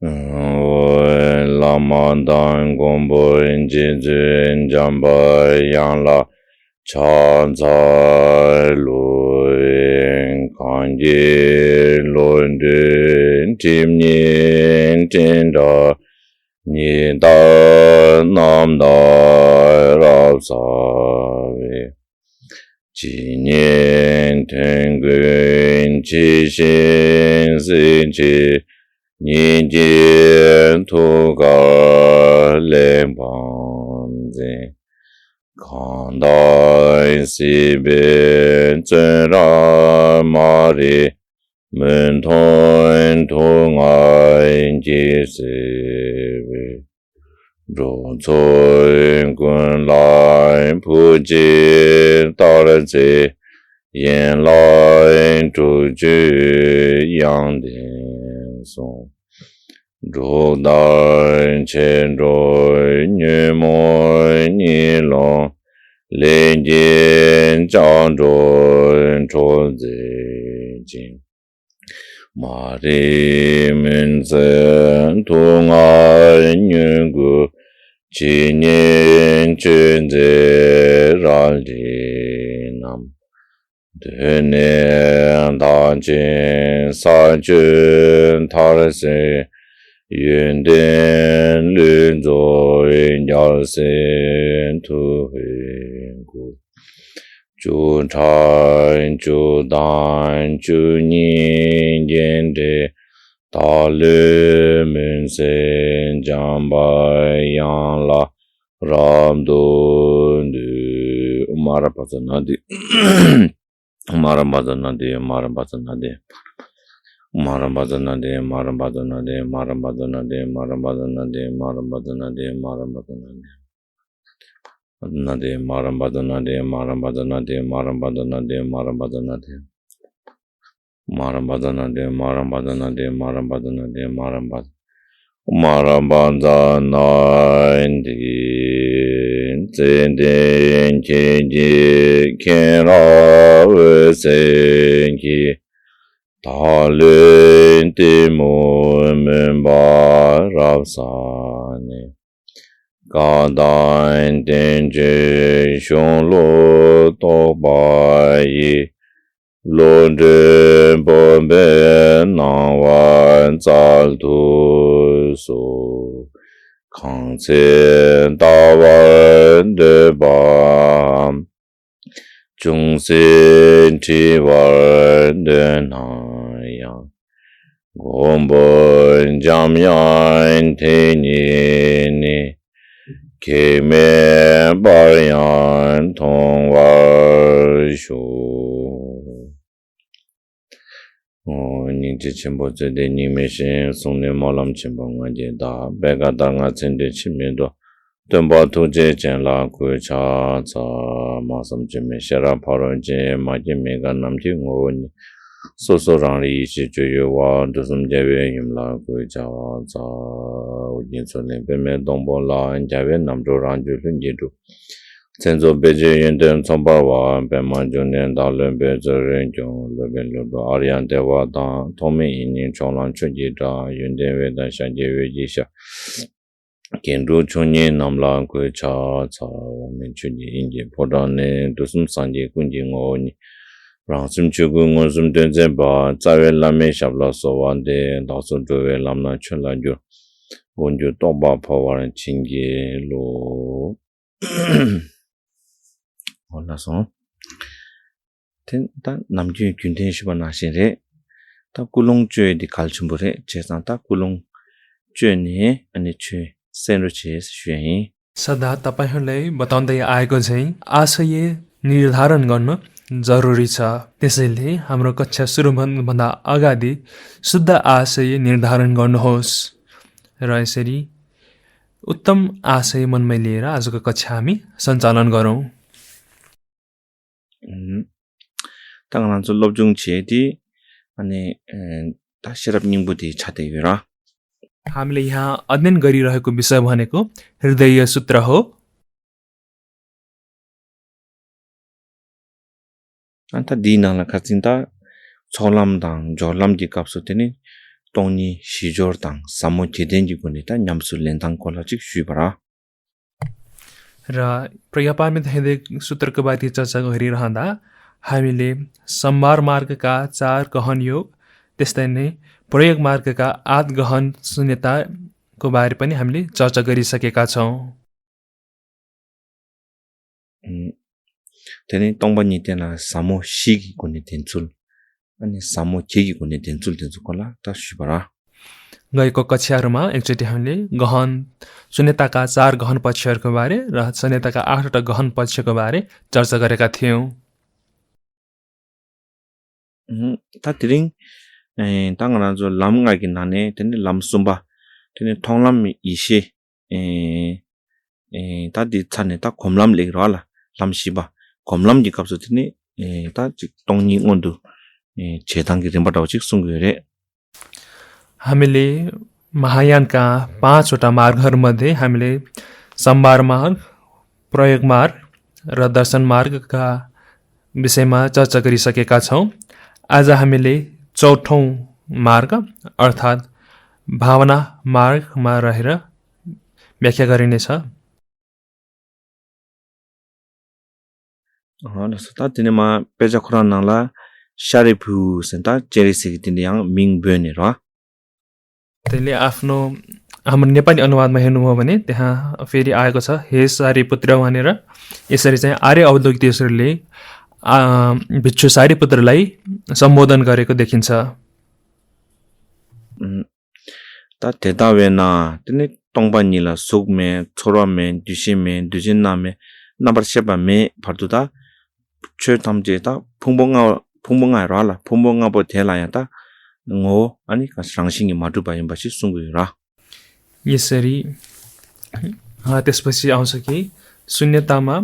Lama dan gombo inji zin jamba yang la chan zai lu yin kanji lun din tim nin tin da ni da nam da rao sa vi ji nian ten gun qi xin sin qi 年间土高连邦人，康代西边真然马里，门团同安吉西为，中村滚来普吉到了这，沿来主居阳的松。 如来前追女魔尼龙，连见掌中出自经。马里门僧同爱女故，七年君子让里南。对念大经三军他的谁？ 愿den lün zo yin yal sen tu hin gu ju chan ju dan ju nin yin de da lü min sen jang ba yang la ram do nu umara pasanadi umara pasanadi umara pasanadi Marambazanade, Marambazanade, Marambazanade, Marambazanade, Marambazanade, Marambazanade. Nade, Marambazanade, Marambazanade, Marambazanade, Marambazanade. Marambazanade, Marambazanade, Marambazanade, Marambaz. Marambazanade, Zendin, Kiji, Kera, Senki. 大论的门门把绕萨呢，高丹定知雄罗多巴伊，论真不变难完扎图苏，康乾大完的巴，众生提完的难。 Gombon jamyan tenini keme baryan tongwa shu. Ningji chenpo zede ningme shen songne malam chenpo nga je da bega da nga tsende chimen do tenpa tuje chen la ku cha ca masam cheme shera paro je ma je mega nam je ngo ni. So so rang li shi ju yu wa du sum jia yue yum la gu jia wa za wu yin sun lin pe me dong bo la jia yue nam zhu rang ju lun ji du chen zo be ji yun den cong ba wa pe ma ju nian da lun be zhe ren jiong lu ben lu bu a rian de wa da tong min yin yin chong lang chun ji zha yun den wei dan shan jie yue ji xia gen ru chung yin nam la gu cha ca wa min chun ji yin ji po da ne du sum san ji gun ji ngo ni Rang sum chugu ngon sum den zen ba, zawe lame shabla so wan de, da su zhuwe lam na chun la ju, gon ju to ba pa waran chingi lo. Hola son. Ten ta nam ju gyun ten shiba na shin re, ta kulong chue di kal chumbu re, che san ta kulong chue ni, ane chue sen ru che shuen yin. सदा तपाईहरुलाई बताउँदै आएको चाहिँ आशय निर्धारण गर्न जरुरी छ त्यसैले हाम्रो कक्षा सुरु भन्दा अगाडि शुद्ध आशय निर्धारण गर्नुहोस् र यसरी उत्तम आशय मनमै लिएर आजको कक्षा हामी सञ्चालन गरौँ 당연한 졸업중 지에디 अनि ताशरप निम्बुति छातेरा हामीले यहाँ अध्ययन गरिरहेको विषय भनेको हृदय सूत्र हो अन्त दिनाला खचिन्ता छोलामदाङ झोलाम दि काप्सुतेनी 동니 시조당 사모 제den지 군이다 냠수 렌당 콜라직 슈바라 र प्रज्ञापारमित हृदय सूत्रको बारे चर्चा गरिरहँदा हामीले सम्भार मार्गका 4 गहन योग त्यस्तै नै प्रयोग मार्गका 8 गहन शून्यताको बारे पनि हामीले चर्चा गरिसकेका छौं तेने 동반이 때나 사모 시기 군이 된줄 अनि सामो चेगी गुने देन्चुल कोला त शिवरा गएको कक्षाहरूमा एकचोटि हामीले गहन शून्यताका 4 गहन पक्षहरूको बारे र शून्यताका 8 वटा गहन पक्षको बारे चर्चा गरेका थियौं ता तिरिङ ताङना जो लामगाकी नाने तेने लामसुम्बा तेने थङलाम इसे ता दि छाने ता खोमलाम लेगरला लामसिबा खोमलाम दि kapsu तिने ता टङनी ओन्दु 제단기 림바다고 직송교래 हामीले महायानका 5 वटा मार्गहरूमध्ये हामीले सम्भार मार्ग प्रयोग मार्ग र दर्शन मार्गका विषयमा चर्चा गरिसकेका छौं आज हामीले चौथौं मार्ग अर्थात भावना मार्गमा रहेर व्याख्या गरिनेछ नसता तिनेमा पेजाखरा नाला शारिफु सेन्टा जेरिसिक तिनियाङ मिङबेने र त्यसले आफ्नो हाम्रो नेपाली अनुवादमा हेर्नुभयो भने त्यहाँ फेरि आएको छ हे सारीपुत्र भनेर यसरी चाहिँ आर्य अवधूतेश्वरले भिक्षु सारीपुत्रलाई सम्बोधन गरेको देखिन्छ ता तेदावेना तिने टङबानीला सुकमे छोरामे दुसिमे दुजिननामे नबरसेबामे फर्दुदा छेतमजेता 풍봉아 라라 풍봉아 보텔라야다 ngो अनि कास्राङसिङि माटु पाएपछि सुंगुरा यसरी त्यसपछि आउँछ कि शून्यतामा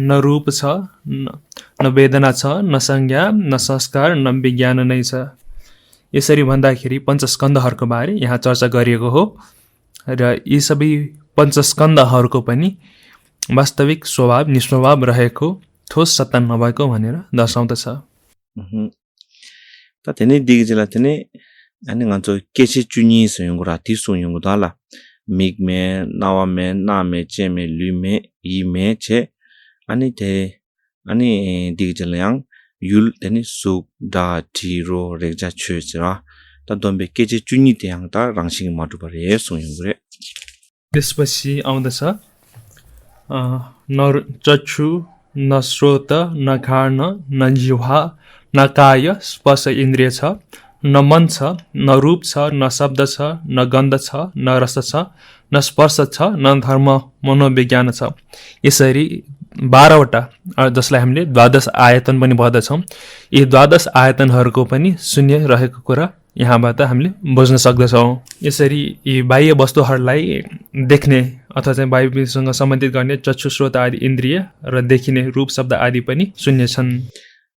न रूप छ न वेदना छ न संज्ञा न संस्कार न विज्ञान नै छ यसरी भन्दाखेरि पञ्चस्कन्धहरूको बारे यहाँ चर्चा गरिएको हो र यी सबै पञ्चस्कन्धहरूको पनि वास्तविक स्वभाव निस्वभाव रहेको ठोस सत्ता नभएको भनेर दर्शाउँदछ ता तेने दिगजला तेने अनि गान्चो केसे चुनी सयंगुरा तिसो यंगुदाला मिगमे नावामे नामे चेमे लुमे इमे चे अनि ते अनि दिगजला yang yul तेने सुक दा थिरो रेजा छुचरा ता दोम्बे केसे चुनी ते yang ता राङसिङ माटु परे सयंगुरे त्यसपछि आउँदछ न चक्षु न श्रोत न घाण न जिह्वा न काय स्पर्श इन्द्रिय छ न मन छ न रूप छ न शब्द छ न गन्ध छ न रस छ न स्पर्श छ न धर्म मनोविज्ञान छ यसरी 12 वटा जसलाई हामीले द्वादश आयतन पनि भन्दछौं यी द्वादश आयतनहरूको पनि शून्य रहेको कुरा यहाँबाट हामीले बुझ्न सक्दछौं यसरी यी बाह्य वस्तुहरूलाई देख्ने अथवा चाहिँ वायुसँग सम्बन्धित गर्ने चक्षु श्रोत आदि इन्द्रिय र देखिने रूप शब्द आदि पनि शून्य छन्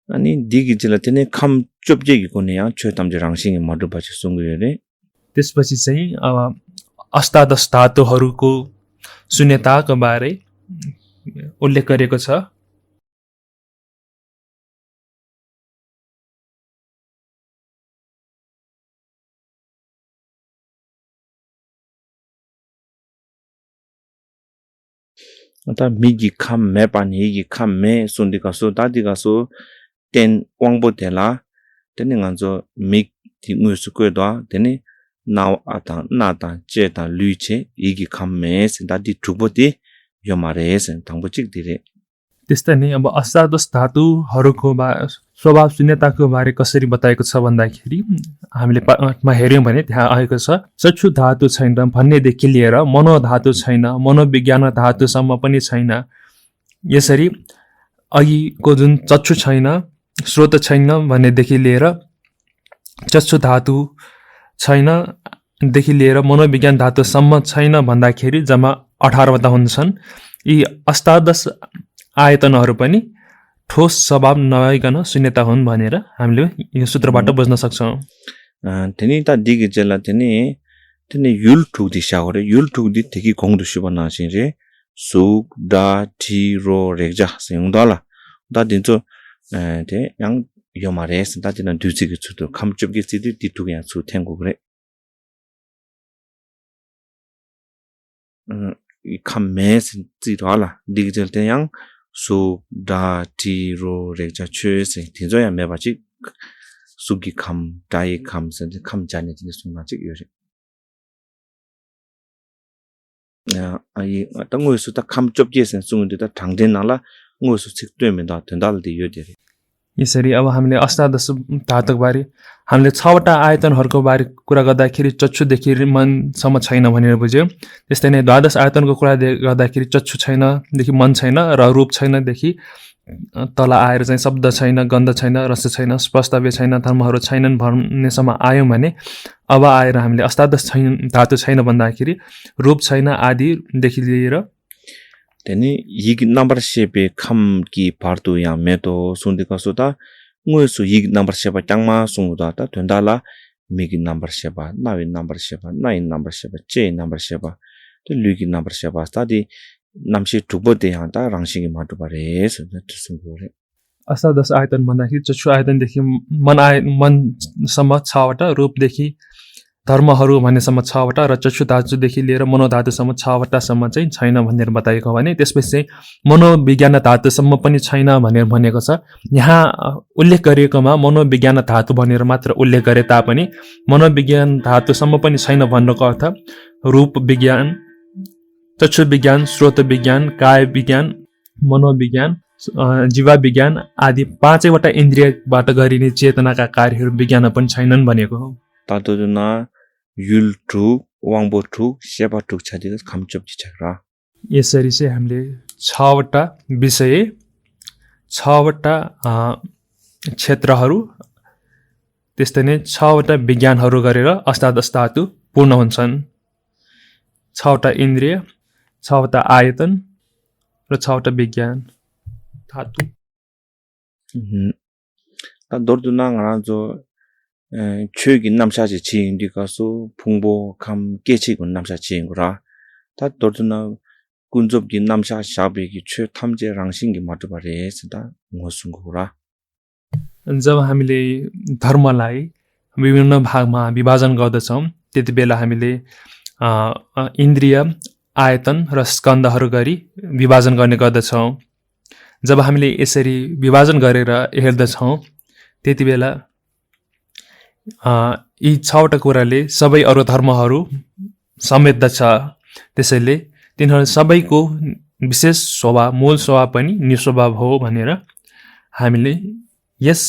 अनि दिगिजला तिने खम चुपजेगी कोने या छेतमजे राङसिङ मडुपछि सुंगुरे त्यसपछि चाहिँ अष्टादश धातुहरूको शून्यताको बारे उल्लेख गरेको छ अता मिगी खम मे पानी गी खम मे सुन्दिकासो दादिकासो ten wangbo tela tene nganzo mik ti ngusu kwedwa tene naw ata nata cheta luiche igi khamme se dadi thuboti yomare se thangbo chik dire त्यस्तै नै अब अष्टादश धातुहरूको स्वभाव शून्यताको बारे कसरी बताएको छ भन्दाखेरि हामीले पाठमा हेर्यौं भने त्यहाँ आएको छ चक्षु धातु छैन भन्नेदेखि लिएर मनोधातु छैन मनोविज्ञान धातुसम्म पनि छैन यसरी अघिको जुन चक्षु छैन स्रोत छैन भन्नेदेखि लिएर चक्षु धातु छैन देखि लिएर मनोविज्ञान धातुसम्म छैन भन्दाखेरि जम्मा 18 वटा हुन्छन् यी अष्टादश आयतनहरू पनि ठोस स्वभाव नभइकन शून्यता हुन् भनेर हामीले यो सूत्रबाट बुझ्न सक्छौं तेनी ता दिगे जेला तेनी युल ठुक दिशा गरे युल ठुक दि थेकी खोङ दुसु बना रे सुक दा थि रो रेजा सेङदाला दा दिन्चो ते yang yomares दा दिन दुसिगे छु त खमचुब गे सिदि तिटुक या छु थेंगु गरे khame zi ro la digital te yang su da ti ro re cha chue se tin zo ya me ba chi su gi kham dai kham se kham ja ne ni su ma chi yo re ya ai ta ngoi su ta kham chop je sen su de ta thang den na la ngoi su chik twe me da ten dal de yo de यसरी अब हामीले अष्टादश धातुको बारे हामीले 6 वटा आयतनहरूको बारे कुरा गर्दाखेरि चक्षुदेखि मनसम्म छैन भनेर बुझ्यो त्यस्तै नै द्वादश आयतनको कुरा गर्दाखेरि चक्षु छैन देखि मन छैन र रूप छैन देखि तल आएर चाहिँ शब्द छैन गन्ध छैन रस छैन स्पर्शव्य छैन धर्महरू छैनन् भन्नेसम्म आयौँ भने अब आएर हामीले अष्टादश धातु छैन भन्दाखेरि रूप छैन आदिदेखि लिएर Teni yig number shepe kham ki partu yang meto sundi ka suda ngoi su yig number shepa changma sungda ta tundala migi number shepa nawi number shepa nine number shepa che number shepa to lugi number shepa sta di namshi tubo de yang ta rangshi ki matu bare su ta sungure अष्टादश आयतन भन्दाखेरि चक्षु आयतनदेखि मनसम्म 6 वटा रूपदेखि धर्महरू भन्नेसम्म 6 वटा र चक्षु धातुदेखि लिएर मनोधातुसम्म 6 वटासम्म चाहिँ छैन भनेर बताएको भने त्यसपछि चाहिँ मनोविज्ञान धातुसम्म पनि छैन भनेर भनेको छ यहाँ उल्लेख गरिएकोमा मनोविज्ञान धातु भनेर मात्र उल्लेख गरे तापनि मनोविज्ञान धातुसम्म पनि छैन भन्नुको अर्थ रूप विज्ञान चक्षु विज्ञान स्रोत विज्ञान काय विज्ञान मनोविज्ञान जीवा विज्ञान आदि 5 वटा इन्द्रियबाट गरिने चेतनाका कार्यहरू विज्ञान पनि छैनन् भनेको हो तातो जुना युल टु वाङबो टु सेपा टु छदि खमचप छिचरा यसरी चाहिँ हामीले 6 वटा विषय 6 वटा क्षेत्रहरू त्यस्तै नै 6 वटा विज्ञानहरू गरेर अष्टादश धातु पूर्ण हुन्छन् 6 वटा इन्द्रिय 6 वटा आयतन र 6 वटा विज्ञान धातु ता दोर्दुना ngara jo chögi namsha ji ching di ka so phungbo kham kechi gun namsha ching ra ta dortuna kunjob gi namsha shabe gi chö thamje rangsing gi matu bare sida ngosung ra जब हामीले धर्मलाई विभिन्न भागमा विभाजन गर्दछौं त्यतिबेला हामीले इन्द्रिय आयतन र स्कन्धहरू गरी विभाजन गर्ने गर्दछौं जब हामीले यसरी विभाजन गरेर हेर्दछौं त्यतिबेला यी 6 वटा कुराले सबै अरु धर्महरू समेट्दछ त्यसैले तिनीहरू सबैको विशेष स्वभाव मूल स्वभाव पनि निस्वभाव हो भनेर हामीले यस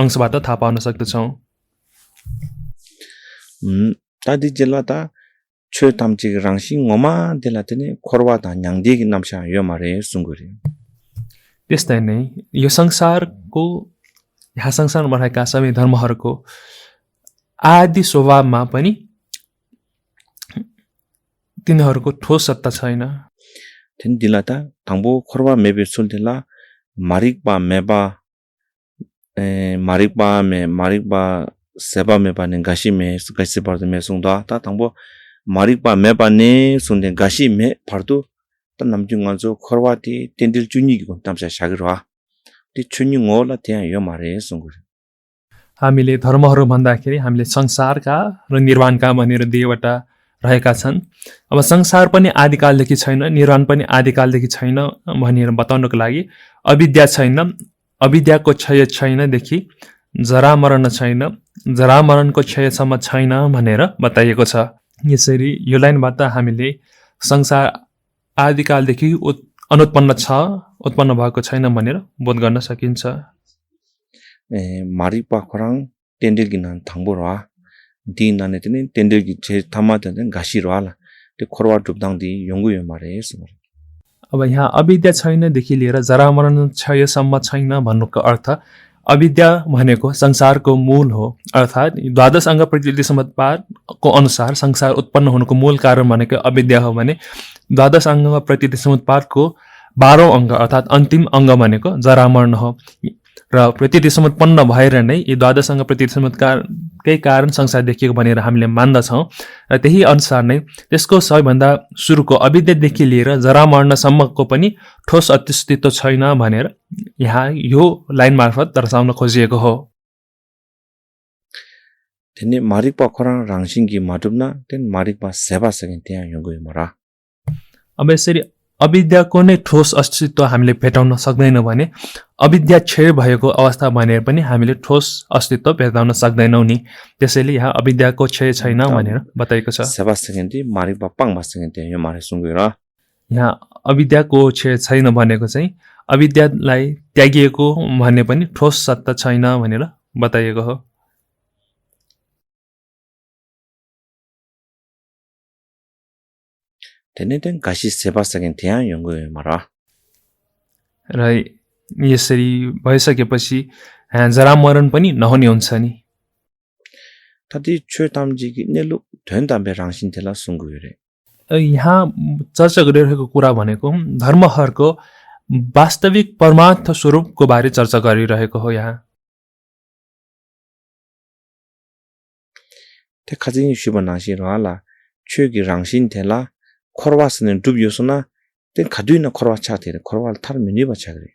अंशबाट थाहा पाउन सक्दछौं तादि जेलाता छ्यो तामची रांगसी ngoma देलातने खरवा ता न्याङदे कि नामसा यो मारे सुंगुरी त्यस्तै नै यो संसारको यहाँ संसारमा रहेका सबै धर्महरूको आदि स्वभावमा पनि तिनीहरूको ठोस सत्ता छैन थिन दिलाता थांबो खरवा मेबे सुलदिला मारिकबा मेबा मारिकबा सेबा मेबा ने गाशी मे गाशी पर्द मे सुंदा ता थांबो मारिकबा मेबा ने सुन्दे गाशी मे फर्दु त नमजुंगा जो खरवा ति तेन्दिल जुनी को तमसा सागरवा ति छुनी ngola त्यहाँ यो मारे सुंगुरी हामीले धर्महरू भन्दाखेरि हामीले संसारका र निर्वाणका भनेर दुईवटा रहेका छन् अब संसार पनि आदिकालदेखि छैन निर्वाण पनि आदिकालदेखि छैन भनेर बताउनको लागि अविद्या छैन अविद्याको क्षय छैनदेखि जरा मरण छैन जरा मरणको क्षयसम्म छैन भनेर बताइएको छ यसरी यो लाइनबाट हामीले संसार आदिकालदेखि अनुत्पन्न छ उत्पन्न भएको छैन भनेर बोध गर्न सकिन्छ मारिकबा खराङ तेन्दिल गिना थांबोरा दिनाने तिने तेन्दिल गि छे थामा तने गाशी रवाला त्यो खरवा डुबदाङ दि यंगु यो मारे सुमर अब यहाँ अविद्या छैनदेखि लिएर जरा मरण क्षयसम्म छैन भन्नुको अर्थ अविद्या भनेको संसारको मूल हो अर्थात् द्वादश अंग प्रकृति समुत्पादको अनुसार संसार उत्पन्न हुनुको मूल कारण भनेको अविद्या हो भने द्वादश अंग प्रकृति समुत्पादको 12औं अंग अर्थात् अन्तिम अंग भनेको जरा मरण हो र प्रकृति समुत्पन्न भएर नै यी द्वादश अंग प्रकृति समुत्पादकै कारण संसार देखिएको भनेर हामीले मान्दछौं र त्यही अनुसार नै त्यसको सबैभन्दा सुरुको अविद्यादेखि लिएर जरा मरणसम्मको पनि ठोस अस्तित्व छैन भनेर यहाँ यो लाइन मार्फत दर्शाउन खोजिएको हो तेने मारिकबा खराङ रांगसिंगी माटुबना तेन मारिकबा सेवा सकिन त्यहाँ यंगु मरा अब यसरी अविद्याको नै ठोस अस्तित्व हामीले भेटाउन सक्दैनौँ भने अविद्या क्षय भएको अवस्था भनेर पनि हामीले ठोस अस्तित्व भेटाउन सक्दैनौँ नि। त्यसैले यहाँ अविद्याको क्षय छैन भनेर बताएको छ। 세바스겐디 마리 바빵 마스겐디 요 마리 숭구라 यहाँ अविद्याको क्षय छैन भनेको चाहिँ अविद्यालाई त्यागिएको भन्ने पनि ठोस सत्ता छैन भनेर बताइएको हो। 데네덴 가시 세바스겐디 야 연구에 마라 र यसरी भइसकेपछि जरा मरण पनि नहुने हुन्छ नि। 타디 최담지기 नेलु 된담베 랑신텔라 숭구요레 यहाँ चर्चा गरिरहेको कुरा भनेको धर्महरूको वास्तविक परमार्थ स्वरूपको बारे चर्चा गरिरहेको हो। यहाँ 테 카징이 슈바나시로알라 최기 랑신텔라 코르와스는 두비오스나 테 카두이나 코르와 차테레 코르와 타르미니 바차그레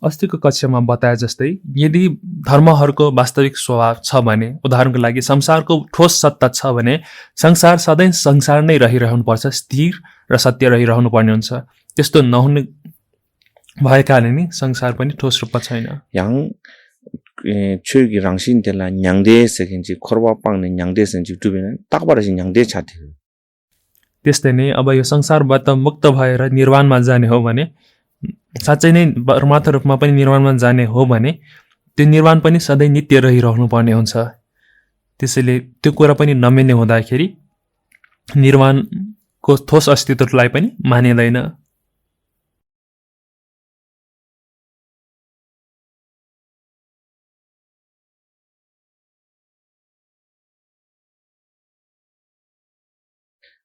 अस्तिको कक्षामा बताए जस्तै यदि धर्महरूको वास्तविक स्वभाव छ भने उदाहरणको लागि संसारको ठोस सत्ता छ भने संसार सधैँ संसार नै रहिरहनुपर्छ, स्थिर र सत्य रहिरहनु पर्ने हुन्छ। त्यस्तो नहुने भएकाले नि संसार पनि ठोस रूपमा छैन। 양 최기 랑신텔라 냥데 세겐지 코르와 빵네 냥데 센지 두비는 딱 바라신 냥데 차테 त्यस्तै नै अब यो संसारबाट मुक्त भएर निर्वाणमा जाने हो भने साँच्चै नै परमार्थ रूपमा पनि निर्वाणमा जाने हो भने त्यो निर्वाण पनि सधैँ नित्य रहिरहनु पर्ने हुन्छ। त्यसैले त्यो कुरा पनि नमिल्ने हुँदाखेरि निर्वाणको ठोस अस्तित्वलाई पनि मानिँदैन।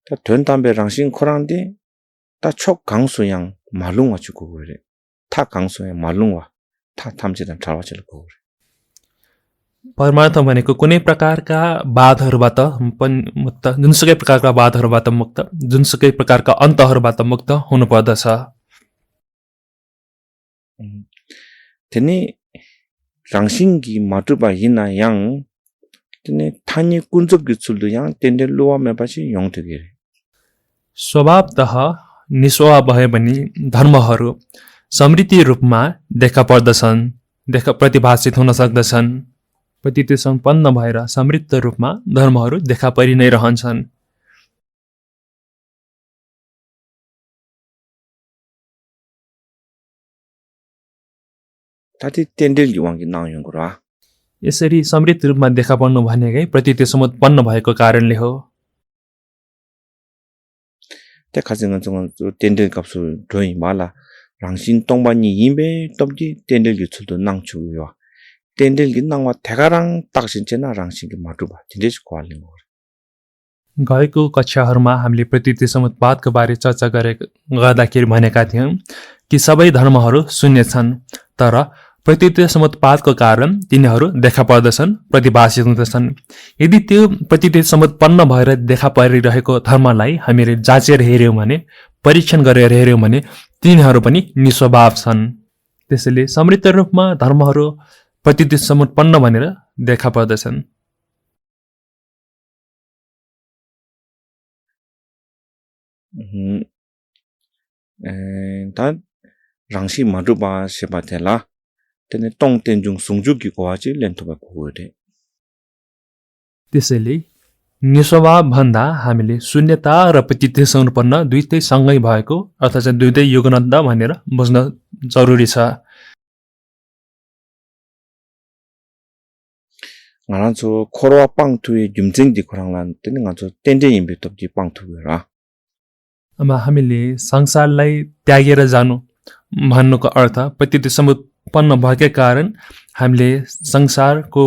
다 된담베 랑신 코랑디 다촉 강수양 말룽와 주고 그래 타 강수에 말룽와 타 탐지단 잘와질 거 그래 परमार्थ भनेको कुनै प्रकारका बाधहरूबाट मुक्त, जुनसुकै प्रकारका बाधहरूबाट मुक्त, जुनसुकै प्रकारका अन्तहरूबाट मुक्त हुनुपर्दछ। तेनी 랑신기 마두바 हिना 양 तेनी 타니 군적 기술도 양 텐델로와 메바시 용되게 स्वभावतः निस्वभाव भए पनि धर्महरू समृद्धि रूपमा देखा पर्दछन्, प्रतिभाषित हुन सक्दछन्। प्रतीति सम्पन्न भएर समृद्ध रूपमा धर्महरू देखा परि नै रहन्छन्। ताति टेन्डेल युवांगी नायं कुरा यसरी समृद्ध रूपमा देखा पर्नु भनेकै प्रतीति समुत्पन्न भएको कारणले हो। 때 가정은 좀 텐델 값을 더이 말라 랑신 동반이 임베 덤지 텐델 기술도 낭추요 텐델 기낭와 대가랑 딱신체나 랑신기 마두바 진데스 관련 거 गएको कक्षाहरूमा हामीले प्रतीति समुत्पादको बारे चर्चा गर्दाखेरि भनेका थियौं कि सबै धर्महरू शून्य छन्, तर प्रतीति समुत्पादको कारण तिनीहरू देखा पर्दछन्, प्रतिभाषित हुँदछन्। यदि त्यो प्रतीति समुत्पन्न भएर देखा परिरहेको धर्मलाई हामीले जाँचेर हेर्यौं भने, परीक्षण गरेर हेर्यौं भने तिनीहरू पनि निस्वभाव छन्। त्यसैले समृद्ध रूपमा धर्महरू प्रतीति समुत्पन्न भनेर देखा पर्दछन्। 단 랑시 마두바 세바텔라 तेने टोङ तेन्जुङ सुङजुकी कोवाची लेन्थोबा कोगोरे त्यसैले निस्वभाव भन्दा हामीले शून्यता र प्रतीति सम्पन्न दुईटै सँगै भएको अथवा चाहिँ दुईटै युगनन्द भनेर बुझ्न जरुरी छ। ngarancho khorwa pangthui jumjing di khoranglan tene ngacho tende imbe topji pangthuira अब हामीले संसारलाई त्यागेर जानु भन्नुको अर्थ प्रतीति सम्पन्न भएकै कारण हामीले संसारको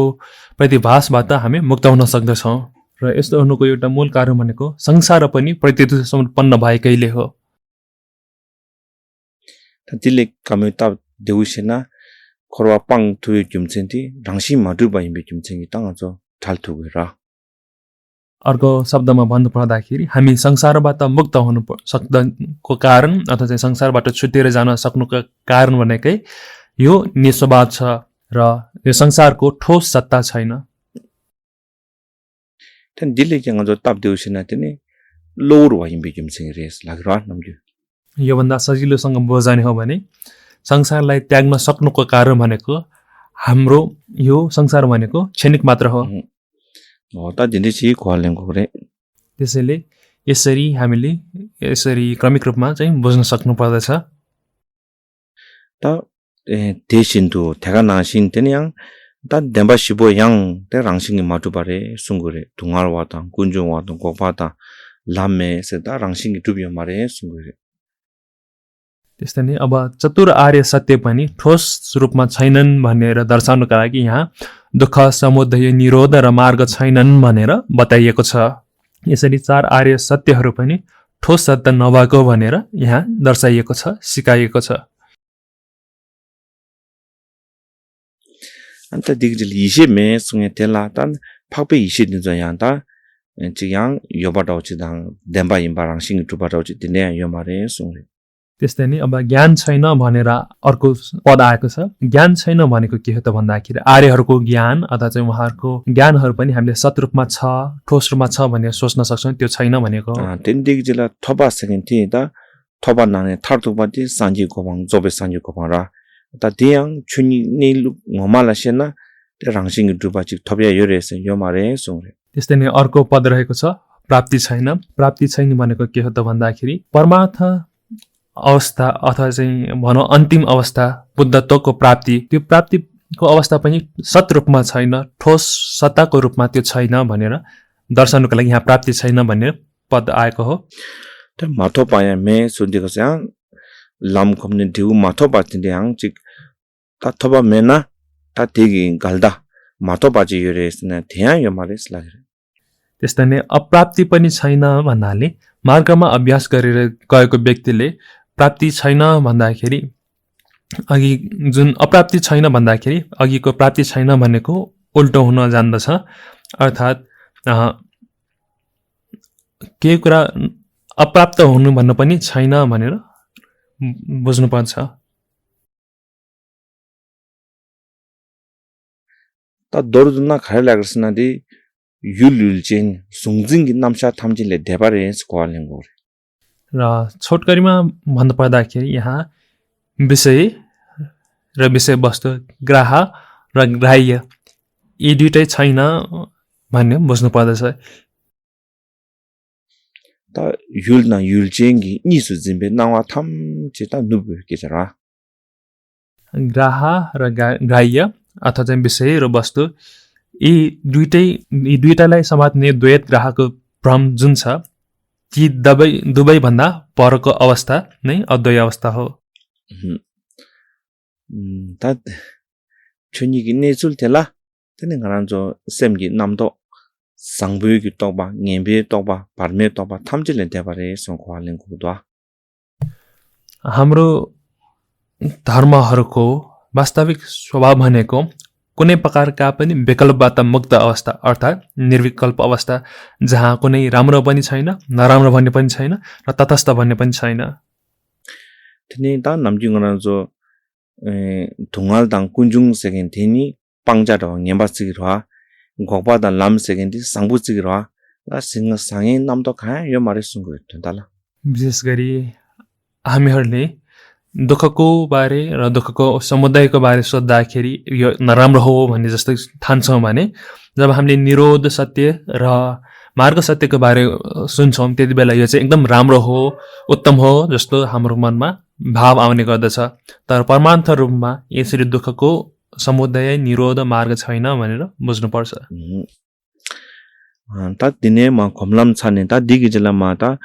प्रतिभासबाट हामी मुक्त हुन सक्दछौँ र यस्तो हुनुको एउटा मूल कारण भनेको संसार पनि प्रतीति सम्पन्न भएकैले हो। दिले कमेता देउसेना Kharwa pangthui jumjingti rangsi maduba imbe jumjingi tangacho thalthuira अर्को शब्दमा भन्नुपर्दाखेरि हामी संसारबाट मुक्त हुनु सक्नको कारण अथवा चाहिँ संसारबाट छुटेर जान सक्नुको कारण भनेकै यो निस्वभाव छ र यो संसारको ठोस सत्ता छैन। ten dile kyang jo tap deusina tene लोर वा हिम्बे किमसिङ रेस लाग्रा नम्जु योभन्दा सजिलोसँग बुझाउने हो भने संसारलाई त्याग्न सक्नुको कारण भनेको हाम्रो यो संसार भनेको क्षणिक मात्र हो हो त दिने छि खोलेको रे त्यसैले यसरी हामीले यसरी क्रमिक रूपमा चाहिँ बुझ्न सक्नु पर्दछ त देशिन्तु थेगा नासिन तेन्याङ त देम्बा शिबो याङ ते राङसिङ माटु बारे सुंगुरे ढुंगार वाता कुन्जु वाता गोपाता लामे से त राङसिङ टुबियो मारे सुंगुरे त्यस्तै नै अब चतुर आर्य सत्य पनि ठोस रूपमा छैनन् भनेर दर्शाउनका लागि यहाँ दुःख समुदय निरोध र मार्ग छैनन् भनेर बताइएको छ यसरी चार आर्य सत्यहरू पनि ठोस सत्य नभएको भनेर यहाँ दर्शाइएको छ सिकाइएको छ अन्त दिगजल इसे मे सुङे तेला तन फापे इसे दिन जयां ता चियाङ योबाटाउ चिदाङ देम्बा इम्बा राङसिङ टुबाटाउ चिदिने यो मारे सुङरे त्यस्तै नै अब ज्ञान छैन भनेर अर्को पद आएको छ ज्ञान छैन भनेको के हो त भन्दाखेरि आर्यहरूको ज्ञान अथवा चाहिँ उहाँहरूको ज्ञानहरू पनि हामीले सतरूपमा छ ठोस रूपमा छ भनेर सोच्न सक्छौँ त्यो छैन भनेको तीन दिगजल थपा सेकेन्ड ति त थपा नाने थर्तुबाति सान्जी गोबाङ जोबे सान्जी गोबाङ रा त दियाङ छुनि नेलु ngमाला सेना ते राङसिङ टुबाचि थपया योरेस यो मारे सुङरे त्यस्तै नै अर्को पद रहेको छ प्राप्ति छैन भनेको के हो त भन्दाखेरि परमार्थ अवस्था अथवा चाहिँ भनौँ अन्तिम अवस्था बुद्धत्वको प्राप्ति त्यो प्राप्तिको अवस्था पनि सत रूपमा छैन ठोस सत्ताको रूपमा त्यो छैन भनेर दर्शाउनको लागि यहाँ प्राप्ति छैन भन्ने पद आएको हो त माथो पाया मे सुदिको छ लाम खम्ने दिउ माथो पाति दियाङ चिक तथबा मेना ता तिगी गल्दा माथो पाजि योरेस न थिया यो मारेस लाग्यो त्यस्तै नै अप्राप्ति पनि छैन भन्नाले मार्गमा अभ्यास गरेर गएको व्यक्तिले प्राप्ति छैन भन्दाखेरि अघि जुन अप्राप्ति छैन भन्दाखेरि अघिको प्राप्ति छैन भनेको उल्टो हुन जान्दछ अर्थात् के कुरा अप्राप्त हुनु भन्नु पनि छैन भनेर बुझ्नुपर्छ त दोर्जुना खाइ लाग्छ नदी युल चेन सुङजिङ नामसा थामजिले देबारे स्क्वालिङ गोरे र छोटकरीमा भन्नुपर्दाखेरि यहाँ विषय र विषयवस्तु ग्राह र ग्राह्य यी दुईटै छैन भन्ने बुझ्नु पर्दछ त युल न युल चेंगी निसु जिम्बे नावा थाम चेता नुबु केचरा ग्राह र ग्राह्य अथवा चाहिँ विषय र वस्तु यी दुईटालाई समात्ने द्वैत ग्राहको भ्रम जुन छ ती दुवै भन्दा परको अवस्था नै अद्वैय अवस्था हो त छुनिगी नेचुल तेला तने गरान्जो सेमगी नामदो सांबुगी तोबा ngembe तोबा परमे तोबा थामजिले देबारे संख्वालिङ गुदवा हाम्रो धर्महरूको वास्तविक स्वभाव भनेको कुनै प्रकारका पनि विकल्पबाट मुक्त अवस्था अर्थात् निर्विकल्प अवस्था जहाँ कुनै राम्रो पनि छैन नराम्रो भन्ने पनि छैन र तटस्थ भन्ने पनि छैन तिनी ता नामजिङना जो ढुंगाल दाङ कुन्जुङ सेकेन्ड थिनी पाङजा द ngemba सिगरवा गोपा द लाम सेकेन्ड सांबु सिगरवा ला सिंह सांगे नाम त खा यो मारे सुंगु तला विशेष गरी हामीहरूले दुःखको बारे र दुःखको समुदायको बारे सोच्दाखेरि यो नराम्रो हो भन्ने जस्तै ठान्छौँ भने जब हामीले निरोध सत्य र मार्ग सत्यको बारे सुन्छौँ त्यति बेला यो चाहिँ एकदम राम्रो हो उत्तम हो जस्तो हाम्रो मनमा भाव आउने गर्दछ तर परमार्थ रूपमा यसरी दुःखको समुदाय निरोध मार्ग छैन भनेर बुझ्नुपर्छ त दिने म खमलम छाने त दिगी जिल्लामा त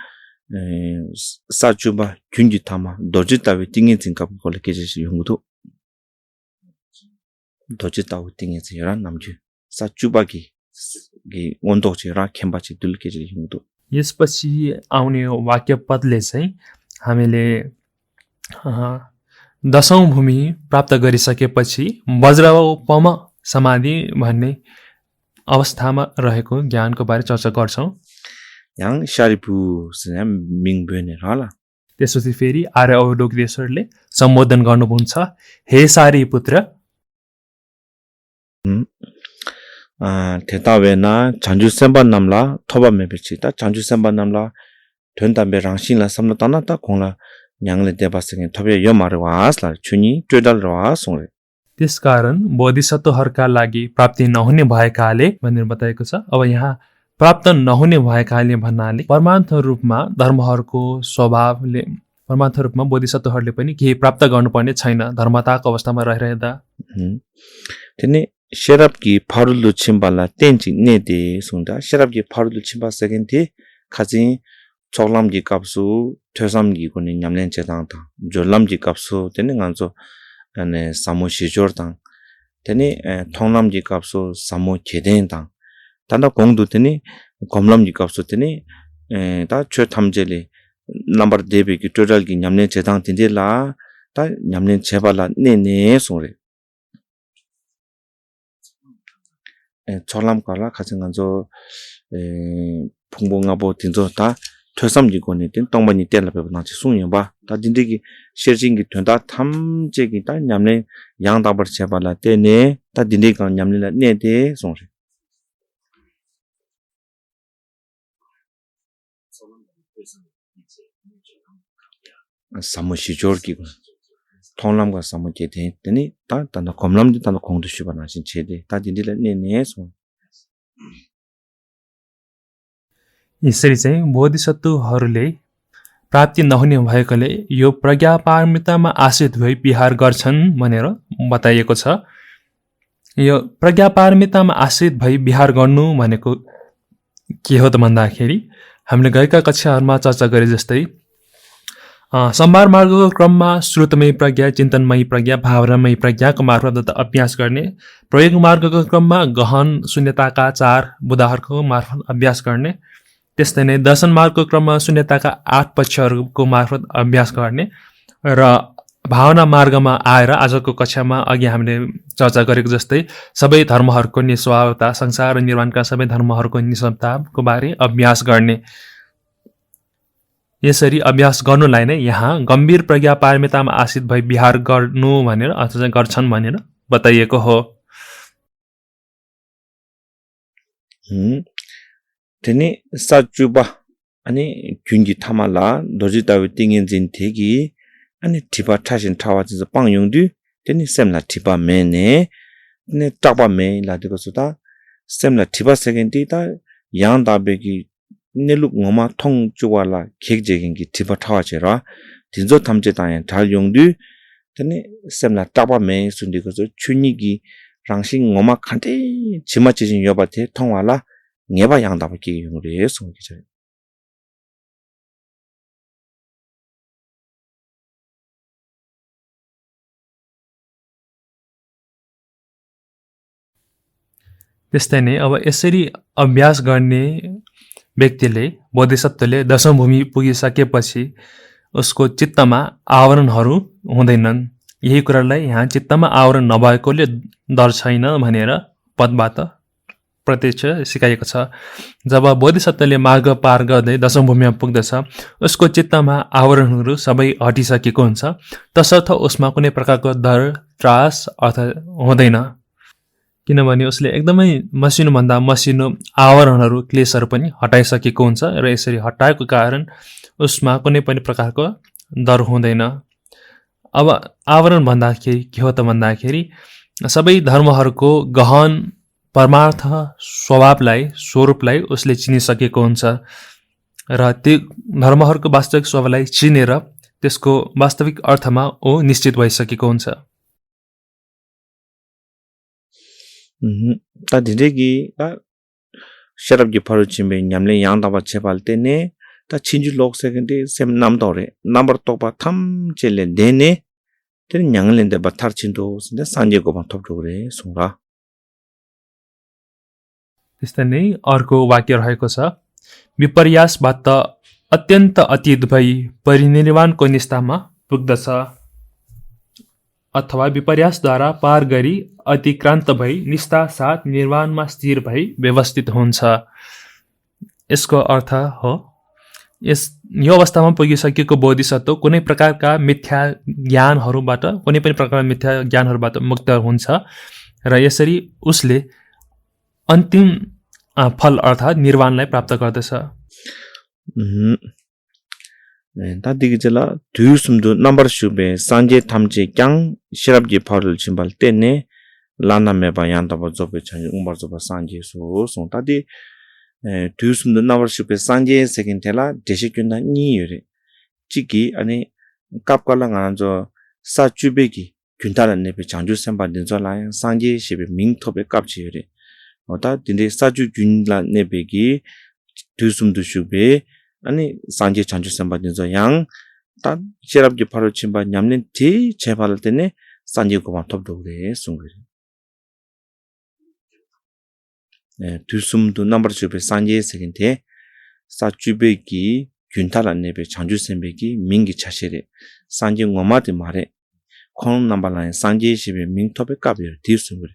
साचुबा 균지 타마 도지타위 띵에 진갑 걸 계제시 용도 도지타위 띵에 지라 남주 साचुबागी गी ओन्दो छेरा खेम्बाची दुल केजे हिउँदो यसपछि आउने वाक्य पदले चाहिँ हामीले दशौं भूमि प्राप्त गरिसकेपछि वज्रोपम समाधि भन्ने अवस्थामा रहेको ज्ञानको बारे चर्चा गर्छौं याङ शारिपु सम मिङबेने होला त्यसपछि फेरि आर्य अवलोकदेश्वरले सम्बोधन गर्नुहुन्छ हे सारी पुत्र थेतावेना चान्जु सेम्बा नामला थोबा मेबेछि त चान्जु सेम्बा नामला 된다며 랑신라 삼나 따나다 공라 냥ले देवासके थबे यो मारवासला छुनी ट्रेडल रवास हुँदै त्यसकारण बोधिसत्वहरूका लागि प्राप्ति नहुने भएकाले भनेर बताएको छ। अब यहाँ प्राप्त नहुने भएकाले भन्नाले परमार्थ रूपमा धर्महरूको स्वभावले परमार्थ रूपमा बोधिसत्वहरूले पनि केही प्राप्त गर्नुपर्ने छैन धर्मताको अवस्थामा रहिरहँदा। तेने शराबकी फारुलु छिम्बाला तेन्ची नेदे सुन्दा शराबकी फारुलु छिम्बा सेकेन्डे खाजि चौलामगी काप्सु ठेसामगी कोनि 냠len चेतांता जोलामगी काप्सु तेने गांजो अने सामो शिजोरता तेने थोंलामगी काप्सु सामो खेदेंता ताना 공두 तेने 검람기 काप्सु तेने 다 최탐제리 नम्बर देबेकी टोटलगी 냠len चेतां तिन्देला ता 냠len 제발라 네네 소리 चौलाम काला खाजि गांजो 풍봉아보 딘조다 퇴삼지고니 된 동반이 때라베 나치 숭여봐 다 딘데기 셰징기 된다 탐제기 다 냠네 양다버 제발라 때네 다 딘데가 냠네라 네데 송시 사무시조르기고 통람과 사무제데 되니 다 단다 검람도 단다 공도 쉬바나신 제데 다 딘데라 네네 송 यसरी चाहिँ बोधिसत्वहरूले प्राप्ति नहुने भएकोले यो प्रज्ञा पारमितामा आश्रित भई विहार गर्छन् भनेर बताइएको छ। यो प्रज्ञा पारमितामा आश्रित भई विहार गर्नु भनेको के हो त भन्दाखेरि हामीले गएका कक्षाहरूमा चर्चा गरे जस्तै सम्भार मार्गको क्रममा श्रुतमय प्रज्ञा चिन्तनमय प्रज्ञा भावनामय प्रज्ञाको मार्फत अभ्यास गर्ने प्रयोग मार्गको क्रममा गहन शून्यताका 4 बुदाहरूको मार्फत अभ्यास गर्ने त्यस्तै नै दर्शन मार्गको क्रममा शून्यताका 8 पक्षहरूको मार्फत अभ्यास गर्ने र भावना मार्गमा आएर आजको कक्षामा अघि हामीले चर्चा गरेको जस्तै सबै धर्महरूको निस्वार्थता संसार र निर्वाणका सबै धर्महरूको निस्वार्थताको बारे अभ्यास गर्ने। यसरी अभ्यास गर्नुलाई नै यहाँ गम्भीर प्रज्ञा पारमितामा आश्रित भई विहार गर्नु भनेर अथवा गर्छन् भनेर बताइएको हो। तेने साजुबा अनि 균기 타말라 도지다위 띵인 진테기 아니 티바 타신 타와지 빵용디 तेने 셈라 티바 메네 네 따바 메 라디고스다 셈라 티바 세겐디다 양다베기 네룩 ngoma 통주와라 객제긴기 티바 타와제라 딘조 탐제다에 달용디 तेने 셈라 따바 메 순디고스 춘이기 랑싱 ngoma 칸테 지마치진 여바테 통와라 네바 양다바기 용으로 송기죠. त्यस्तै नै अब यसरी अभ्यास गर्ने व्यक्तिले बोधिसत्वले दशम भूमि पुगिसकेपछि उसको चित्तमा आवरणहरू हुँदैनन्। यही कुरालाई यहाँ चित्तमा आवरण नभएकोले डर छैन भनेर पदबाट प्रत्यक्ष सिकाइएको छ। जब बोधिसत्वले मार्ग पार गर्दै दशम भूमिमा पुग्दछ उसको चित्तमा आवरणहरू सबै हटिसकेको हुन्छ तसर्थ उसमा कुनै प्रकारको डर त्रास अर्थ हुँदैन किनभने उसले एकदमै मसिनोभन्दा मसिनो आवरणहरू क्लेशहरू पनि हटाइसकेको हुन्छ र यसरी हटाएको कारण उसमा कुनै पनि प्रकारको डर हुँदैन। अब आवरण भन्दाखेरि के हो त भन्दाखेरि सबै धर्महरूको गहन परमार्थ स्वभावलाई स्वरूपलाई उसले चिनिसकेको हुन्छ र त्यो धर्महरूको वास्तविक स्वभावलाई चिनेर त्यसको वास्तविक अर्थमा ऊ निश्चित भइसकेको हुन्छ। ता दिदेगी ता शराबगी फरुचिमे 냠ले 양다바 제발때네 ता 친주 록세겐데 셈 남도레 नम्बर तोपा थम चेले देने तेन 냥लेन्데 바타르친도 근데 산제고만 톱도그래 송라। त्यस्तै नै अर्को वाक्य रहेको छ विपर्यासबाट अत्यन्त अतीत भई परिनिर्वाणको निष्ठामा पुग्दछ अथवा विपर्यासद्वारा पार गरी अतिक्रान्त भई निष्ठा साथ निर्वाणमा स्थिर भई व्यवस्थित हुन्छ। यसको अर्थ हो यो अवस्थामा पुगिसकेको बोधिसत्व कुनै प्रकारका मिथ्या ज्ञानहरूबाट कुनै पनि प्रकारका मिथ्या ज्ञानहरूबाट मुक्त हुन्छ र यसरी उसले अन्तिम फल अर्थात् निर्वाणलाई प्राप्त गर्दछ। 다 디기절라 두숨도 넘버 슈베 산제 탐제 짱 시랍지 파를 침발 때네 라나메바 양다바 조베 찬 umbar조바 산제 소 송다디 두숨도 넘버 슈베 산제 세긴텔라 데시균다 니유레 지기 아니 깝깔랑안저 사주베기 균다란 네베 장주 셈바딘절라 산제 시베 민토베 깝지유레 어다 딘데 사주 균라 네베기 두숨도 슈베 아니 산제 장주 셈바딘저 양다 시랍지 파를 침바 냠는 티 제발을 때네 산제 고만 톱도그레 숭그레 두숨도 넘버 슈베 산제 세긴테 사주베기 균탈한 네베 장주 셈베기 민기 차시레 산제 고마데 마레 콘 넘버라인 산제 시베 민토베 까비르 디숨그레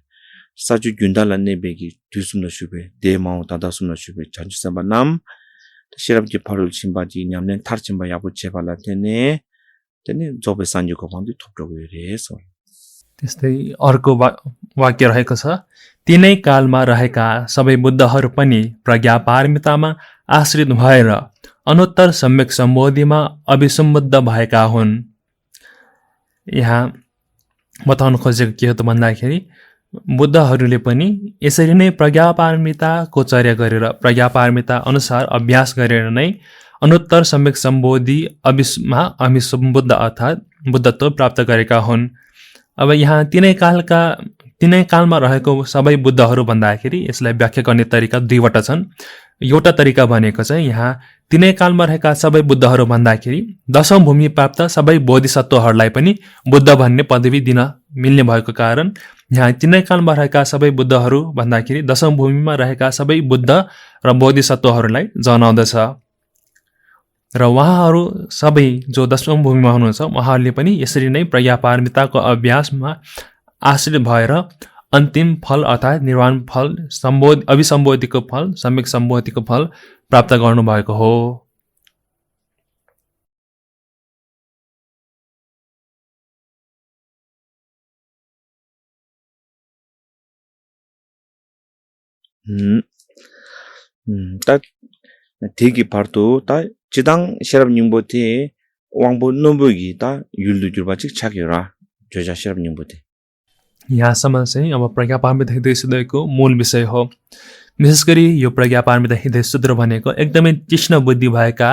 사주 균달란 네베기 두숨노 슈베 데마오 다다숨노 슈베 장주 셈바 남 시랍지 파를 침바지 냠nen 타르침바 야부 제발라 테네 테네 जोबे 산제 고방디 톱도그레서 त्यस्तै अर्को वाक्य रहेको छ तिनै कालमा रहेका सबै बुद्धहरू पनि प्रज्ञापारमितामा आश्रित भएर अनुत्तर सम्यक सम्बोधिमा अभिसम्बद्ध भएका हुन्। यहाँ बताउन खोजेको के हो त भन्दाखेरि बुद्धहरूले पनि यसरी नै प्रज्ञापारमिताको चर्या गरेर प्रज्ञापारमिता अनुसार अभ्यास गरेर नै अनुत्तर सम्यक सम्बोधि अभिसमा अभिसम्बद्ध अर्थात् बुद्धत्व प्राप्त गरेका हुन्। अब यहाँ तिनै कालमा रहेको सबै बुद्धहरू भन्दाखेरि यसलाई व्याख्या गर्ने तरिका दुईवटा छन्। एउटा तरिका भनेको चाहिँ यहाँ तिनै कालमा रहेका सबै बुद्धहरू भन्दाखेरि दशौं भूमि प्राप्त सबै बोधिसत्वहरूलाई पनि बुद्ध भन्ने पदवी दिन मिल्ने भएको कारण यहाँ तिनै कालमा रहेका सबै बुद्धहरू भन्दाखेरि दशौं भूमिमा रहेका सबै बुद्ध र बोधिसत्वहरूलाई जनाउँदछ र उहाँहरू सबै जो दशौं भूमिमा हुनुहुन्छ उहाँहरूले पनि यसरी नै प्रज्ञापारमिताको अभ्यासमा आश्रित भएर अन्तिम फल अर्थात् निर्वाण फल अभिसम्बोधिको फल सम्यक सम्बोधिको फल प्राप्त गर्नुभएको हो। 되기 파르도 다 지당 시랍 닝보테 왕보 넘보기 다 율도 줄바직 차기라 조자 시랍 닝보테 यहाँसम्म चाहिँ अब प्रज्ञापारमिता हृदय सूत्रको मूल विषय हो। विशेष गरी यो प्रज्ञापारमिता हृदय सूत्र भनेको एकदमै तीक्ष्ण बुद्धि भएका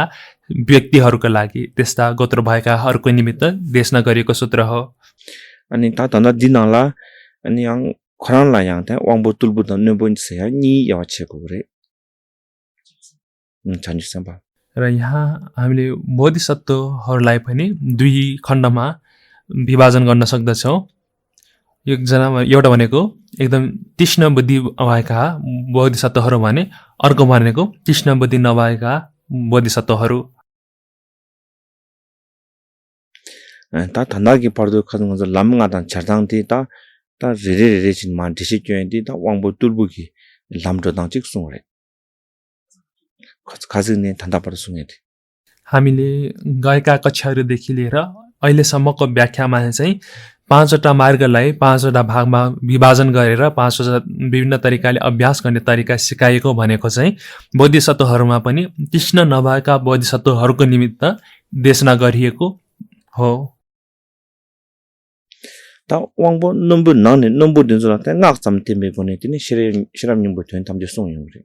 व्यक्तिहरूका लागि त्यस्ता गोत्र भएकाहरूको निमित्त देशना गरिएको सूत्र हो। अनि ता तन्दा दिनला अनि yang खरानला yang ता वाङबो तुलबु दन्ने बोन्से नि याछेको रे छान्जिसम्बा र यहाँ हामीले बोधिसत्वहरूलाई पनि दुई खण्डमा विभाजन गर्न सक्दछौँ। एउटा भनेको एकदम तीक्ष्ण बुद्धि भएका बोधिसत्वहरू भने अर्को भनेको तीक्ष्ण बुद्धि नभएका बोधिसत्वहरू। ता थन्दाकी पर्दो खजङ लामगादान छर्दाङति ता रेरे छिनमा डिसिक्युएन्ति ता वाङबो तुलबुकी लामडोदाङ चिक सुङरे खाजने थन्दा पर्दो सुङेथे। हामीले गएका कक्षाहरूदेखि लिएर अहिलेसम्मको व्याख्यामा चाहिँ पाँचवटा मार्गलाई पाँचवटा भागमा विभाजन गरेर पाँचवटा विभिन्न तरिकाले अभ्यास गर्ने तरिका सिकाएको भनेको चाहिँ बोधिसत्वहरूमा पनि तीक्ष्ण नभएका बोधिसत्वहरूको निमित्त देशना गरिएको हो। ता वाङबो नम्बर नने नम्बर दिनजला ता ngak cham tembe bone tini shiram ning bothen tam je song yungre।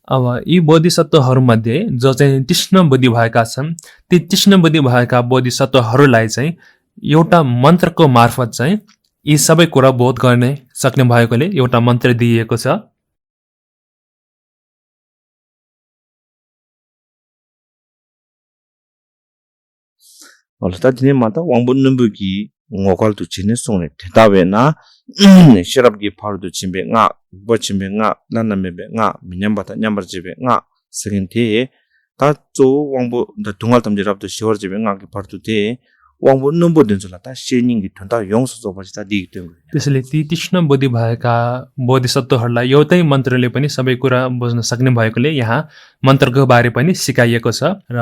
अब यी बोधिसत्वहरूमध्ये जो चाहिँ तीक्ष्ण बुद्धि भएका छन् ती तीक्ष्ण बुद्धि भएका बोधिसत्वहरूलाई चाहिँ एउटा मन्त्रको मार्फत चाहिँ यी सबै कुरा बोध गर्ने सक्ने भएकोले एउटा मन्त्र दिइएको छ। अलता दिने माता वाङबो नम्बुकी ngokal tu chine songne thetawe na shirab gi phardu chimbe nga bo chimbe nga nanamebe nga minyambata nyambar jibe nga segente ta cho wangbo da tungal tamje rab tu shiwar jibe nga gi phardu te wangbo numbo dinjula ta shening gi thonda yongso so bajita di te त्यसैले ती तीक्ष्ण बुद्धि भएका बोधिसत्वहरूलाई एउटै मन्त्रले पनि सबै कुरा बुझ्न सक्ने भएकोले यहाँ मन्त्रको बारे पनि सिकाइएको छ र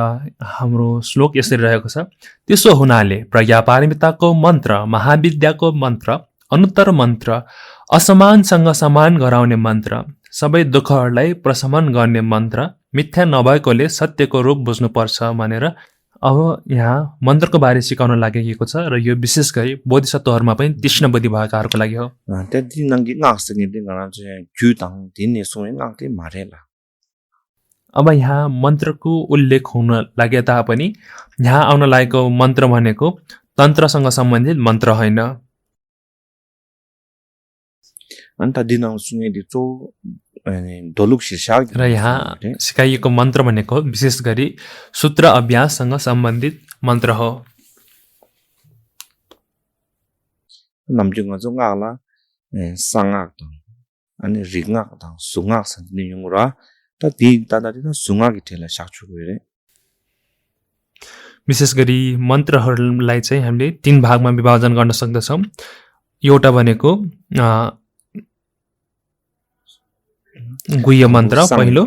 हाम्रो श्लोक यसरी रहेको छ। त्यसो हुनाले प्रज्ञापारमिताको मन्त्र महाविद्याको मन्त्र अनुत्तर मन्त्र असमानसँग समान गराउने मन्त्र सबै दुःखहरूलाई प्रशमन गर्ने मन्त्र मिथ्या नभएकोले सत्यको रूप बुझ्नुपर्छ भनेर अब यहाँ मन्त्रको बारे सिकाउन लागेको छ र यो विशेष गरी बोधिसत्वहरूमा पनि तीक्ष्ण बुद्धि भएकाहरूको लागि हो। त्यति नङ्गी ngaksekin ngana चाहिँ जुताङ दिने समय ngakते मारेला अब यहाँ मन्त्रको उल्लेख हुन लागे तापनि यहाँ आउन लागेको मन्त्र भनेको तन्त्रसँग सम्बन्धित मन्त्र होइन। अन्त दिनाङ सुने दिचो दोलुक शिक्षा र यहाँ सिकाइएको मन्त्र भनेको विशेष गरी सूत्र अभ्याससँग सम्बन्धित मन्त्र हो। namjung zo ngala sangak tang ani ringak tang sungak san ni yungura ta di ta da sungak itela sakchu gरे विशेष गरी मन्त्रहरूलाई चाहिँ हामीले 3 भागमा विभाजन गर्न सक्दछौँ। एउटा भनेको गुह्य मन्त्र पहिलो,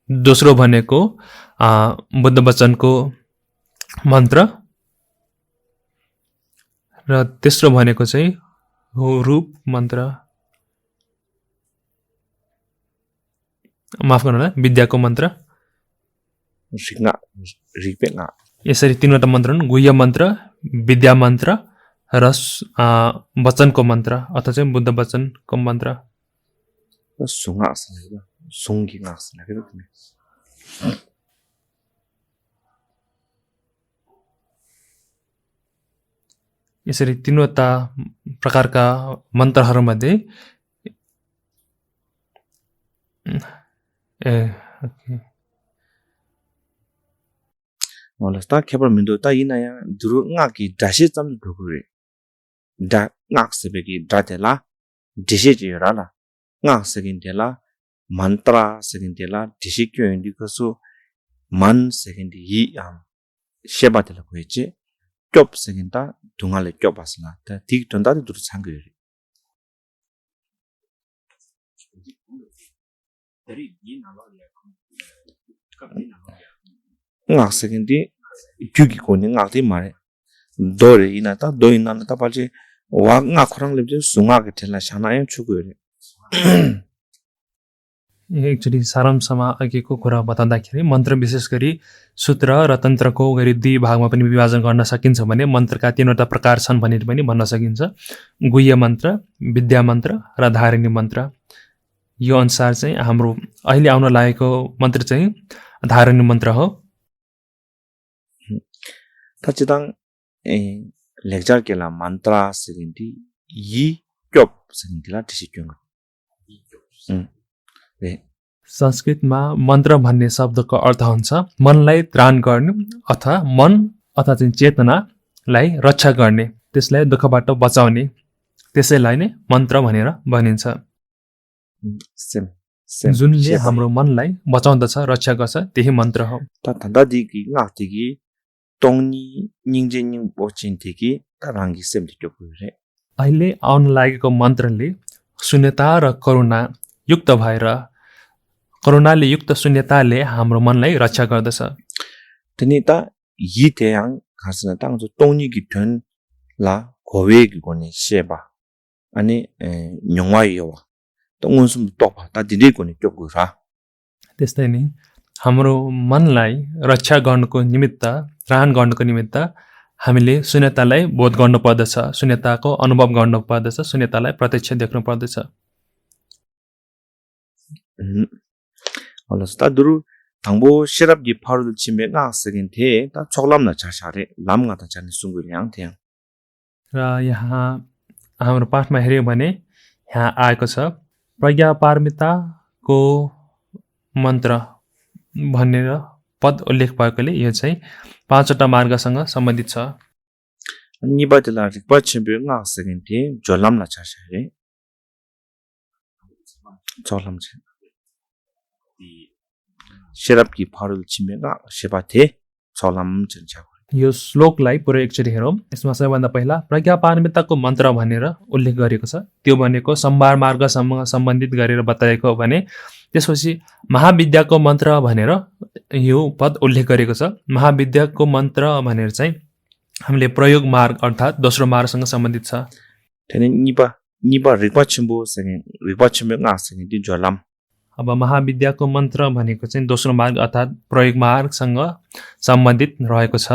दोस्रो भनेको बुद्ध वचनको मन्त्र र तेस्रो भनेको चाहिँ हो रूप मन्त्र, माफ गर्नुहोला, विद्याको मन्त्र। यसरी तीनवटा मन्त्र हुन्, गुह्य मन्त्र, विद्या मन्त्र र वचनको मन्त्र अथवा चाहिँ बुद्ध वचनको मन्त्र। यसरी तीनवटा प्रकारका मन्त्रहरूमध्ये ता खेपर मिन्दो ता Inaya दुरु ngaki dashi cham dhugure da ngak sebeki datela dishi jirala ngak segin tela mantra segin tela dishi kyo indi kosu man segin di yi am sheba tela koiche kyop segin ta dungale kyop asla ta tik tonda dur changure ngak segin di gyugi ko ni ngak ti mare dore ina ta do ina ta palche wa ngak khorang lebje sunga ke thela shana em chugure actually सारांशमा अघिको कुरा बताउँदाखेरि मन्त्र विशेष गरी सूत्र र तन्त्रको गरी 2 भागमा पनि विभाजन गर्न सकिन्छ भने मन्त्रका 3वटा प्रकार छन् भनेर पनि भन्न सकिन्छ। गुह्य मन्त्र, विद्या मन्त्र र धारिणी मन्त्र। यो अनुसार चाहिँ हाम्रो अहिले आउन लागेको मन्त्र चाहिँ धारिणी मन्त्र हो। tachidan lekjar kela mantra seginti yi kyop segintila tisikyong संस्कृतमा मन्त्र भन्ने शब्दको अर्थ हुन्छ मनलाई त्राण गर्ने अथवा मन अथवा चाहिँ चेतनालाई रक्षा गर्ने, त्यसलाई दुःखबाट बचाउने, त्यसैलाई नै मन्त्र भनेर भनिन्छ। जुनले हाम्रो मनलाई बचाउँदछ, रक्षा गर्छ, त्यही मन्त्र हो। अहिले आउन लागेको मन्त्रले शून्यता र करुणा युक्त भएर करुणाले युक्त शून्यताले हाम्रो मनलाई रक्षा गर्दछ। तनिता यी त्यang खासना ताङ जो तोनी गिठन ला गोवे गिगोने सेबा अनि न्यङवा यवा तङुसुम टपा ता दिदे कोनी टोगुरा। त्यस्तै नै हाम्रो मनलाई रक्षा गर्नको निमित्त, त्राण गर्नको निमित्त हामीले शून्यतालाई बोध गर्नु पर्दछ, शून्यताको अनुभव गर्नु पर्दछ, शून्यतालाई प्रत्यक्ष देख्नु पर्दछ। अलस्ता दुरु थांबो शेराब गि फारुल छिमे ना सगिन थे ता छोगलाम न छासारे लाम गा ता छने सुंगुर्याङ थे। र यहाँ हाम्रो पाठमा हेर्यो भने यहाँ आएको छ प्रज्ञा पारमिताको मन्त्र भनेर पद उल्लेख भएकोले यो चाहिँ 5वटा मार्गसँग सम्बन्धित छ। निबादला रिक्वा छिमे ना सगिन थे जोलाम न छासारे छोगलाम छ शेराब की फारुल छिमेगा सेवा थे छोगलाम चन्छ। यो श्लोकलाई पुरै एकचोटि हेरौँ। यसमा सबैभन्दा पहिला प्रज्ञा पारमिताको मन्त्र भनेर उल्लेख गरेको छ, त्यो भनेको सम्भार मार्गसँग सम्बन्धित गरेर बताएको भने त्यसपछि महाविद्याको मन्त्र भनेर यो पद उल्लेख गरेको छ। महाविद्याको मन्त्र भनेर चाहिँ हामीले प्रयोग मार्ग अर्थात् दोस्रो मार्गसँग सम्बन्धित छ। निबा रिक्वा छिम्बो सगे रिक्वा छिमेगा सगे दि जोलाम अब महाविद्याको मन्त्र भनेको चाहिँ दोस्रो मार्ग अर्थात् प्रयोग मार्गसँग सम्बन्धित रहेको छ।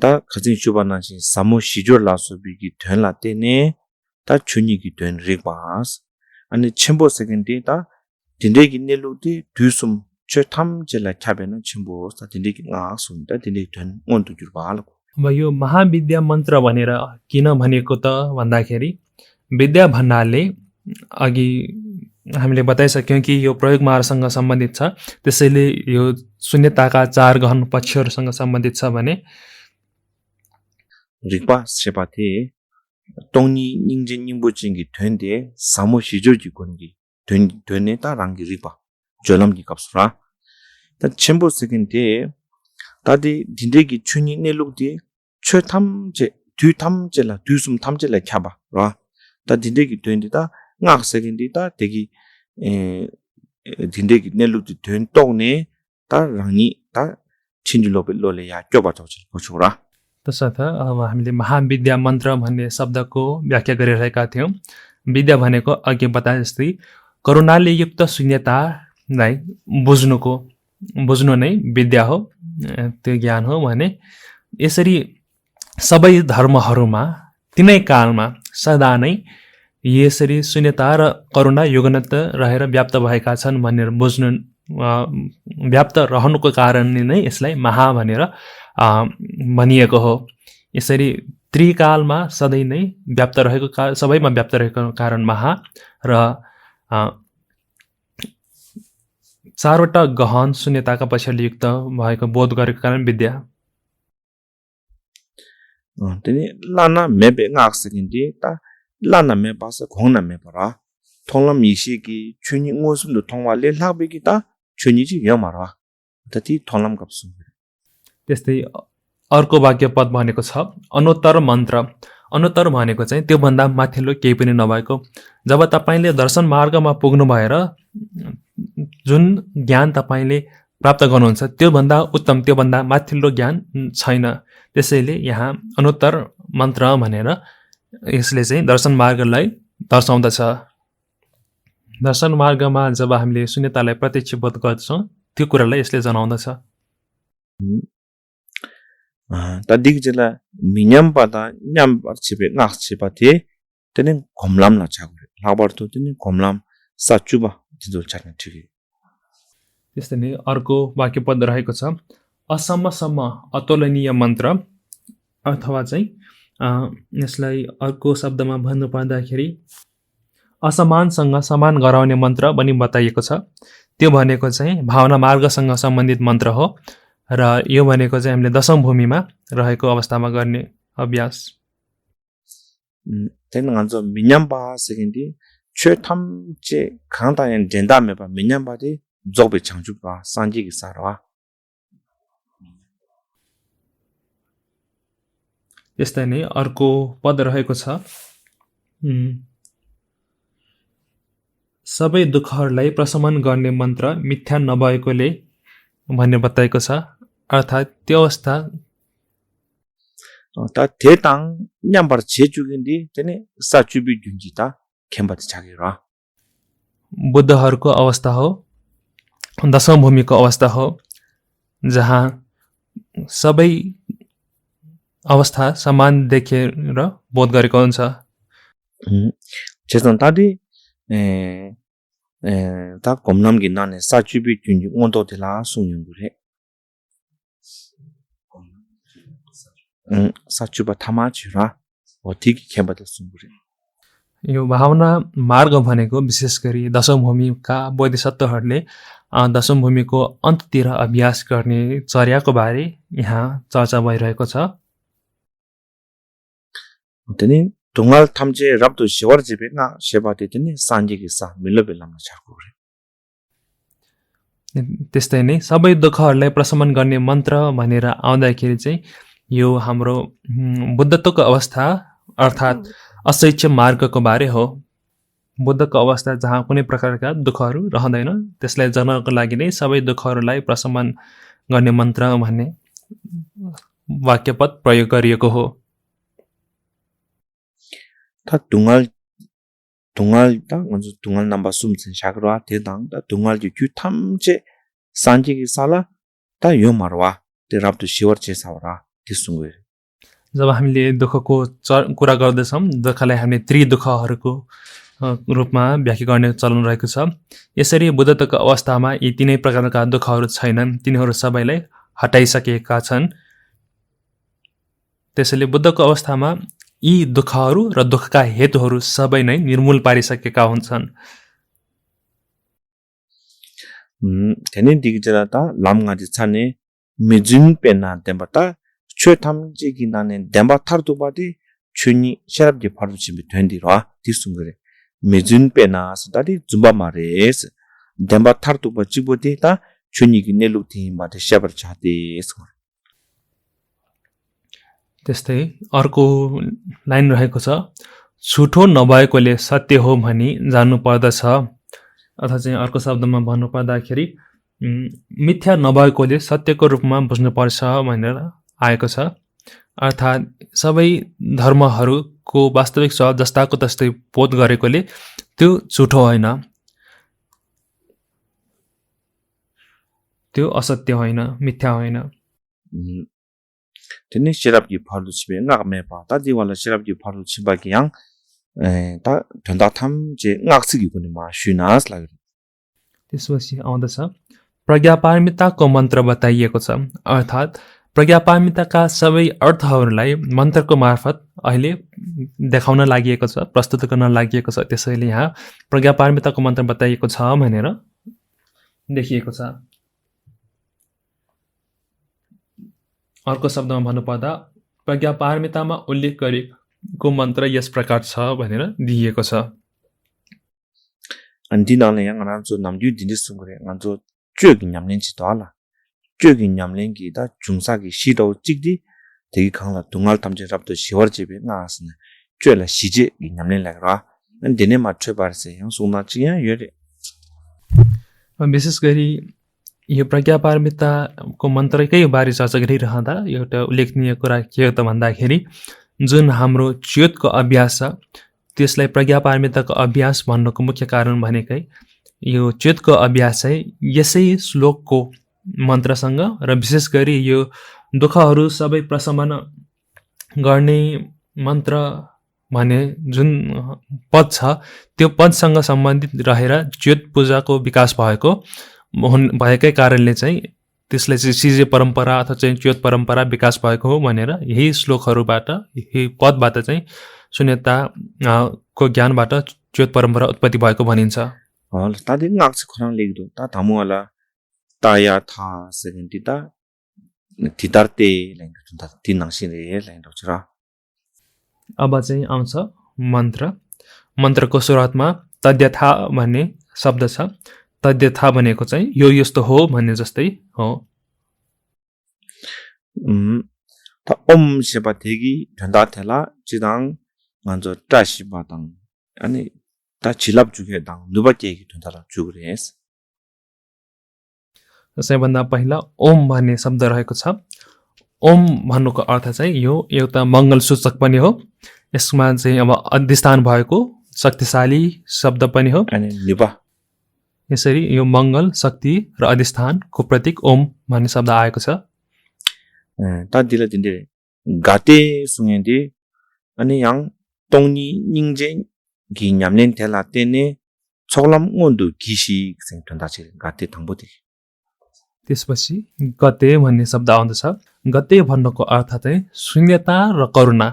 다 가진 주반나시 사무 시조라서비기 된라 때네 다 춘이기 된 리바스 아니 첨보 세컨디 다 딘데기 넬로디 뒤숨 최탐젤라 캬베는 첨보 다 딘데기 나스운다 딘데기 된 온도 줄바ल अब यो महाविद्या मन्त्र भनेर किन भनेको त भन्दाखेरि विद्या भन्नाले अघि हामीले बताइसक्यौँ कि यो प्रयोग मार्गसँग सम्बन्धित छ, त्यसैले यो शून्यताका 4 गहन पक्षहरूसँग सम्बन्धित छ भने Rigpa सेपाथे तोंनी 닝진 닝보진기 된데 사무 시조지 건기 된네 따랑기 리바 졸람기 값으라 다 첨보 세컨데 다디 딘데기 춘이 넬룩디 최탐제 뒤탐제라 뒤숨 탐제라 캬바 라 다 딘데기 된디다 ngak sekendi ta degi dindegi nelukdi den tokne ta rangni ta chinjulobe lole ya kyoba chawchil kochura तसर्थ अब हामीले महाविद्या मन्त्र भन्ने शब्दको व्याख्या गरिरहेका थियौँ। विद्या भनेको अघि बताए जस्तै करुणाले युक्त शून्यतालाई बुझ्नु नै विद्या हो, त्यो ज्ञान हो भने यसरी सबै धर्महरूमा तिनै कालमा सदा नै यसरी शून्यता र करुणा युगनत रहेर व्याप्त भएका छन् भनेर बुझ्नु व्याप्त रहनुको कारणले नै यसलाई महा भनेर भनिएको हो। यसरी त्रिकालमा सधैँ नै व्याप्त रहेको सबैमा व्याप्त रहेको कारण महा र 4वटा गहन शून्यताका पछाडि युक्त भएको बोध गरेको कारण विद्या। तनी लाना मेबे ngak sekendi ta lana me basa khongna me para thonglam yishi ki chuni ngosum do thongwa le lakbe ki ta chuni ji yamara tati thonglam kapsu त्यस्तै अर्को वाक्य पद भनेको छ अनुत्तर मन्त्र। अनुत्तर भनेको चाहिँ त्यो भन्दा माथिल्लो केही पनि नभएको। जब तपाईले दर्शन मार्गमा पुग्नु भएर जुन ज्ञान तपाईले प्राप्त गर्नुहुन्छ त्यो भन्दा उत्तम, त्यो भन्दा माथिल्लो ज्ञान छैन। त्यसैले यहाँ अनुत्तर मन्त्र भनेर यसले चाहिँ दर्शन मार्गलाई दर्शाउँदछ। दर्शन मार्गमा जब हामीले शून्यतालाई प्रत्यक्ष बोध गर्छौँ त्यो कुरालाई यसले जनाउँदछ। तादिक जला मिन्याम पाता न्याम छिबे ngak छिपाथे तने घमलाम ना छागुरे लाबर्तो तने घमलाम साचुबा जिदो छाने ठिकै। त्यस्तै नै अर्को वाक्य पद रहेको छ असम्मसम्म अतुलनीय मन्त्र, अथवा चाहिँ यसलाई अर्को शब्दमा भन्नु पर्दाखेरि असमानसँग समान गराउने मन्त्र पनि बताइएको छ। त्यो भनेको चाहिँ भावना मार्गसँग सम्बन्धित मन्त्र हो र यो भनेको चाहिँ हामीले दशम भूमिमा रहेको अवस्थामा गर्ने अभ्यास। तेन गान्जो मिन्याम्बा सेकेन्डी 최탐제 강다엔 된다메바 मिन्याम्बादि जोबे 창주바 산지기 सारवा। यस्तै नै अर्को पद रहेको छ सबै दुःखहरूलाई प्रशमन गर्ने मन्त्र मिथ्या नभएकोले भन्ने बताएको छ। अर्थात् त्यो अवस्था ता 대당 냠바르 제주긴디 तेने साचुबि जुन्जिता खेम्बात छागेरा। बुद्धहरूको अवस्था हो, दशम भूमिको अवस्था हो, जहाँ सबै अवस्था समान देखेर बोध गरेको हुन्छ। 제선 तादि ता komnamgi nane साचुबि जुन्जि ओन्दोतेला सुयुंगुरे साचुबा थामाचिरा ओथिक खेम्बात सुंगुरे। यो भावना मार्ग भनेको विशेष गरी दशम भूमिका बोधिसत्वहरूले दशम भूमिको अन्ततिर अभ्यास गर्ने चर्याको बारे यहाँ चर्चा भइरहेको छ। तेनी ढुङ्गाल 탐제 랍도 시월 집에나 शेबाते तेनी सांजिकी सा मिलोबेलामा छाकुरे। त्यस्तै नै सबै दुःखहरूलाई प्रशमन गर्ने मन्त्र भनेर आउँदाखेरि चाहिँ यो हाम्रो बुद्धत्वको अवस्था अर्थात् अशैक्य मार्गको बारे हो। बुद्धको अवस्था जहाँ कुनै प्रकारका दुःखहरू रहँदैन, त्यसलाई जनाउनको लागि नै सबै दुःखहरूलाई प्रशमन गर्ने मन्त्र भन्ने वाक्यपद प्रयोग गरिएको हो। 다 동알 다 먼저 동알 넘버 숨진 샤그와 대당 다 동알 주 탐제 산지기 살아 다 요마르와 तेराप्तो शिवर चे सावरा तिसुंगुर जब हामीले दुःखको कुरा गर्दैछौँ दुःखलाई हामीले त्रिदुःखहरूको रूपमा व्याख्या गर्ने चलन रहेको छ। यसरी बुद्धत्वको अवस्थामा यी तीनै प्रकारका दुःखहरू छैनन्, तिनीहरू सबैलाई हटाइसकेका छन्। त्यसैले बुद्धको अवस्थामा यी दुःखहरू र दुःखका हेतुहरू सबै नै निर्मूल पारिसकेका हुन्छन्। तेने दिगजराता लामगा지 차네 미준 페나 덴바타 최탐지기 나네 덴바타르도바디 춘이 샤랍지 파르치미 된디라 디숭그레 미준 페나 스다디 줌바마레스 덴바타르도바 지보디다 춘이기 नेलुथि माटे 샤버 차데스 त्यस्तै अर्को लाइन रहेको छ, छुटो नभएकोले सत्य हो भनी जान्नु पर्दछ। अथवा चाहिँ अर्को शब्दमा भन्नु पर्दाखेरि मिथ्या नभएकोले सत्यको रूपमा बुझ्नुपर्छ भनेर आएको छ। अर्थात् सबै धर्महरूको वास्तविक छ जस्ताको तस्तै बोध गरेकोले त्यो झुटो होइन, त्यो असत्य होइन, मिथ्या होइन। तेने 샤랍지 파르치베 나메파 다지와라 샤랍지 파르치바기양 다 던다탐제 նակ스기 कुनेमा शुनास लाग्यो। त्यसपछि आउँदछ प्रज्ञापारमिताको मन्त्र बताइएको छ। अर्थात् प्रज्ञापारमिताका सबै अर्थहरूलाई मन्त्रको मार्फत अहिले देखाउन लागि छ, प्रस्तुत गर्न लागि छ। त्यसैले यहाँ प्रज्ञापारमिताको मन्त्र बताइएको छ भनेर देखिएको छ। अर्को शब्दमा भन्नुपर्दा प्रज्ञापारमितामा उल्लेख गरेको मन्त्र यस प्रकार छ भनेर दिइएको छ। 안디나는 양안한조 남주 딘디스ungre 안조 쥐기 냠len지 도알라 쥐기 냠len기다 중사기 시도 찍디 되게 강라 동알 탐제랍도 시월집에 나왔으네 쥐라 시지 냠len라그라 안디네 맞춰 봐세 형 소나치야 요래 विशेष गरी यो प्रज्ञापारमिताको मन्त्रकै बारे चर्चा गरिरहँदा एउटा उल्लेखनीय कुरा के हो त भन्दाखेरि जुन हाम्रो च्योतको अभ्यास छ त्यसलाई प्रज्ञापारमिताको अभ्यास भन्नुको मुख्य कारण भनेकै यो च्योतको अभ्यास चाहिँ यसै श्लोकको मन्त्रसँग र विशेष गरी यो दुःखहरू सबै प्रशमन गर्ने मन्त्र भने जुन पद छ त्यो पदसँग सम्बन्धित रहेर च्योत पूजाको विकास भएकै कारणले चाहिँ त्यसलाई चाहिँ सिजे परम्परा अथवा चाहिँ च्योत परम्परा विकास भएको हो भनेर यही श्लोकहरूबाट यही पदबाट चाहिँ शून्यता को ज्ञानबाट च्योत परम्परा उत्पत्ति भएको भनिन्छ। तादि नाक्स खराङ लेख्दो ता धामुवाला ताया था सेकेन्डिता थितार्ते लाइन ता तीन नासिने लाइन छ। अब चाहिँ आउँछ मन्त्र। मन्त्रको सुरुवातमा तद्यथा भन्ने शब्द छ। तद्यथा भनेको चाहिँ यो यस्तो हो भन्ने जस्तै हो। ता ओम सेपाथेगी झन्डा थेला जिदाङ 먼저 다시 바당 아니 다 지랍 जुगे दाङ दुबके की ठुन्थरा जुग्रेस। सबैभन्दा पहिला ओम भन्ने शब्द रहेको छ। ओम भन्नुको अर्थ चाहिँ यो एउटा मङ्गल सूचक पनि हो। यसमा चाहिँ अब अधिष्ठान भएको शक्तिशाली शब्द पनि हो। अनि निपा यसरी यो मङ्गल शक्ति र अधिष्ठानको प्रतीक ओम भन्ने शब्द आएको छ। ता दिला दिन्दे गाते सुङेदि अनि yang 동니 닝제 기 냠낸 텔라 때네 초람 온도 기시 생턴다치 가테 당보데। त्यसपछि गते भन्ने शब्द आउँदछ। गते भन्नुको अर्थ चाहिँ शून्यता र करुणा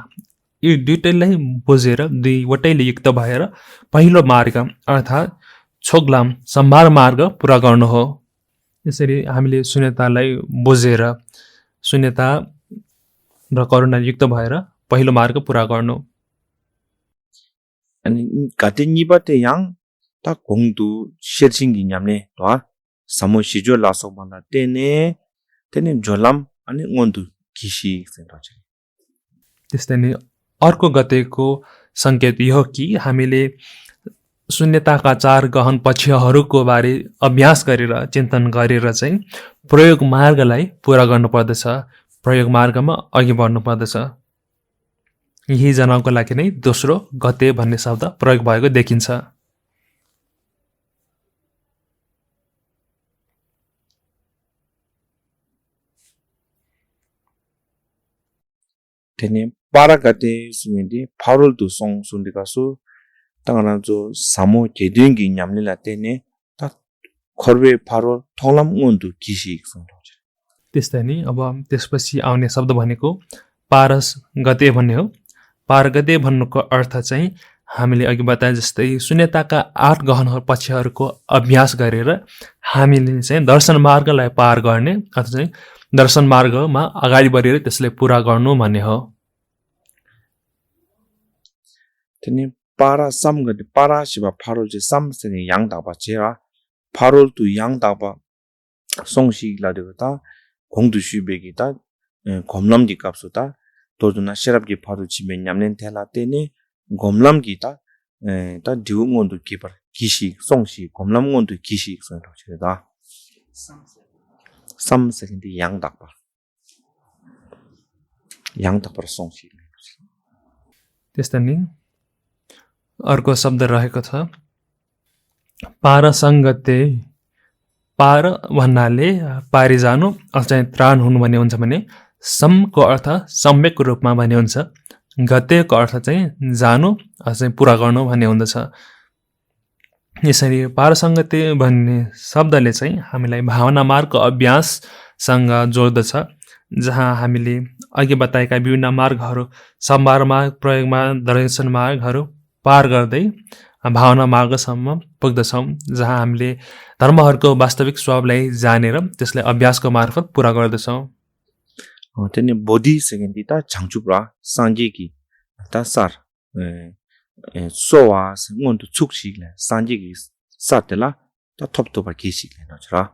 यो दुईटैलाई बुझेर दुईवटैले युक्त भएर पहिलो मार्ग अर्थात् छोग्लाम सम्भार मार्ग पुरा गर्नु हो। यसरी हामीले शून्यतालाई बुझेर शून्यता र करुणा युक्त भएर पहिलो मार्ग पुरा गर्नु। अनि गाते निबाते yang ता 공도 셰칭기 냠네 또 사모 시조 라소 반다 때네 जोलाम अनि ओन्दु किसी सेन्टरछ। त्यस्तै नै अर्को गतेको संकेत यो कि हामीले शून्यताका चार गहन पक्षहरूको बारे अभ्यास गरेर चिन्तन गरेर चाहिँ प्रयोग मार्गलाई पूरा गर्नुपर्दछ। प्रयोग मार्गमा अघि बढ्नु पर्दछ। यही जनाउको लागि नै दोस्रो गते भन्ने शब्द प्रयोग भएको देखिन्छ। 테네 빠라가데 수인디 파롤도 송 순디가수 당나조 사모 제된기 냠릴라 테네 다 खर्वे फारो थौलाम उन्दु किसी सुन्दोज त्यस्तै नि अब त्यसपछि आउने शब्द भनेको पारस गते भन्ने हो। पारगते भन्नुको अर्थ चाहिँ हामीले अघि बताए जस्तै शून्यताका 8 गहन पक्षहरूको अभ्यास गरेर हामीले चाहिँ दर्शन मार्गलाई पार गर्ने अथवा चाहिँ दर्शन मार्गमा अगाडि बढेर त्यसलाई पूरा गर्नु भन्ने हो। 테네 पारा समगते पारा शिवा फारो जे समसे 양다바 제가 파롤도 양다바 송시라되고다 공두슈베기다 곰람기 값수다 도주나 시랍기 파로 지면 냠낸 텔라 때네 곰람기다 다 디웅원도 기버 기시 송시 곰람원도 기시 선도지다 삼세인데 양다바 송시 त्यस्तै नि अर्को शब्द रहेको छ पारसङ्गते। पार भन्नाले पारि जानु अथवा चाहिँ त्राण हुनु भन्ने हुन्छ भने समको अर्थ सम्यक रूपमा भन्ने हुन्छ। गतेको अर्थ चाहिँ जानु अथवा चाहिँ पुरा गर्नु भन्ने हुँदछ। यसरी पारसङ्गते भन्ने शब्दले चाहिँ हामीलाई भावना मार्गको अभ्याससँग जोड्दछ, जहाँ हामीले अघि बताएका विभिन्न मार्गहरू सम्भार मार्ग, प्रयोग मार्ग, दर्शन मार्गहरू पार गर्दै भावना मार्गसम्म पुग्दछौँ, जहाँ हामीले धर्महरूको वास्तविक स्वभावलाई जानेर त्यसलाई अभ्यासको मार्फत पुरा गर्दछौँ। तेने बोधी सेकेन्डी ता 장주브라 산지기 तासार सोवा ngondु 축식래 산지기 사텔라 다 톱토바 기식래 너처럼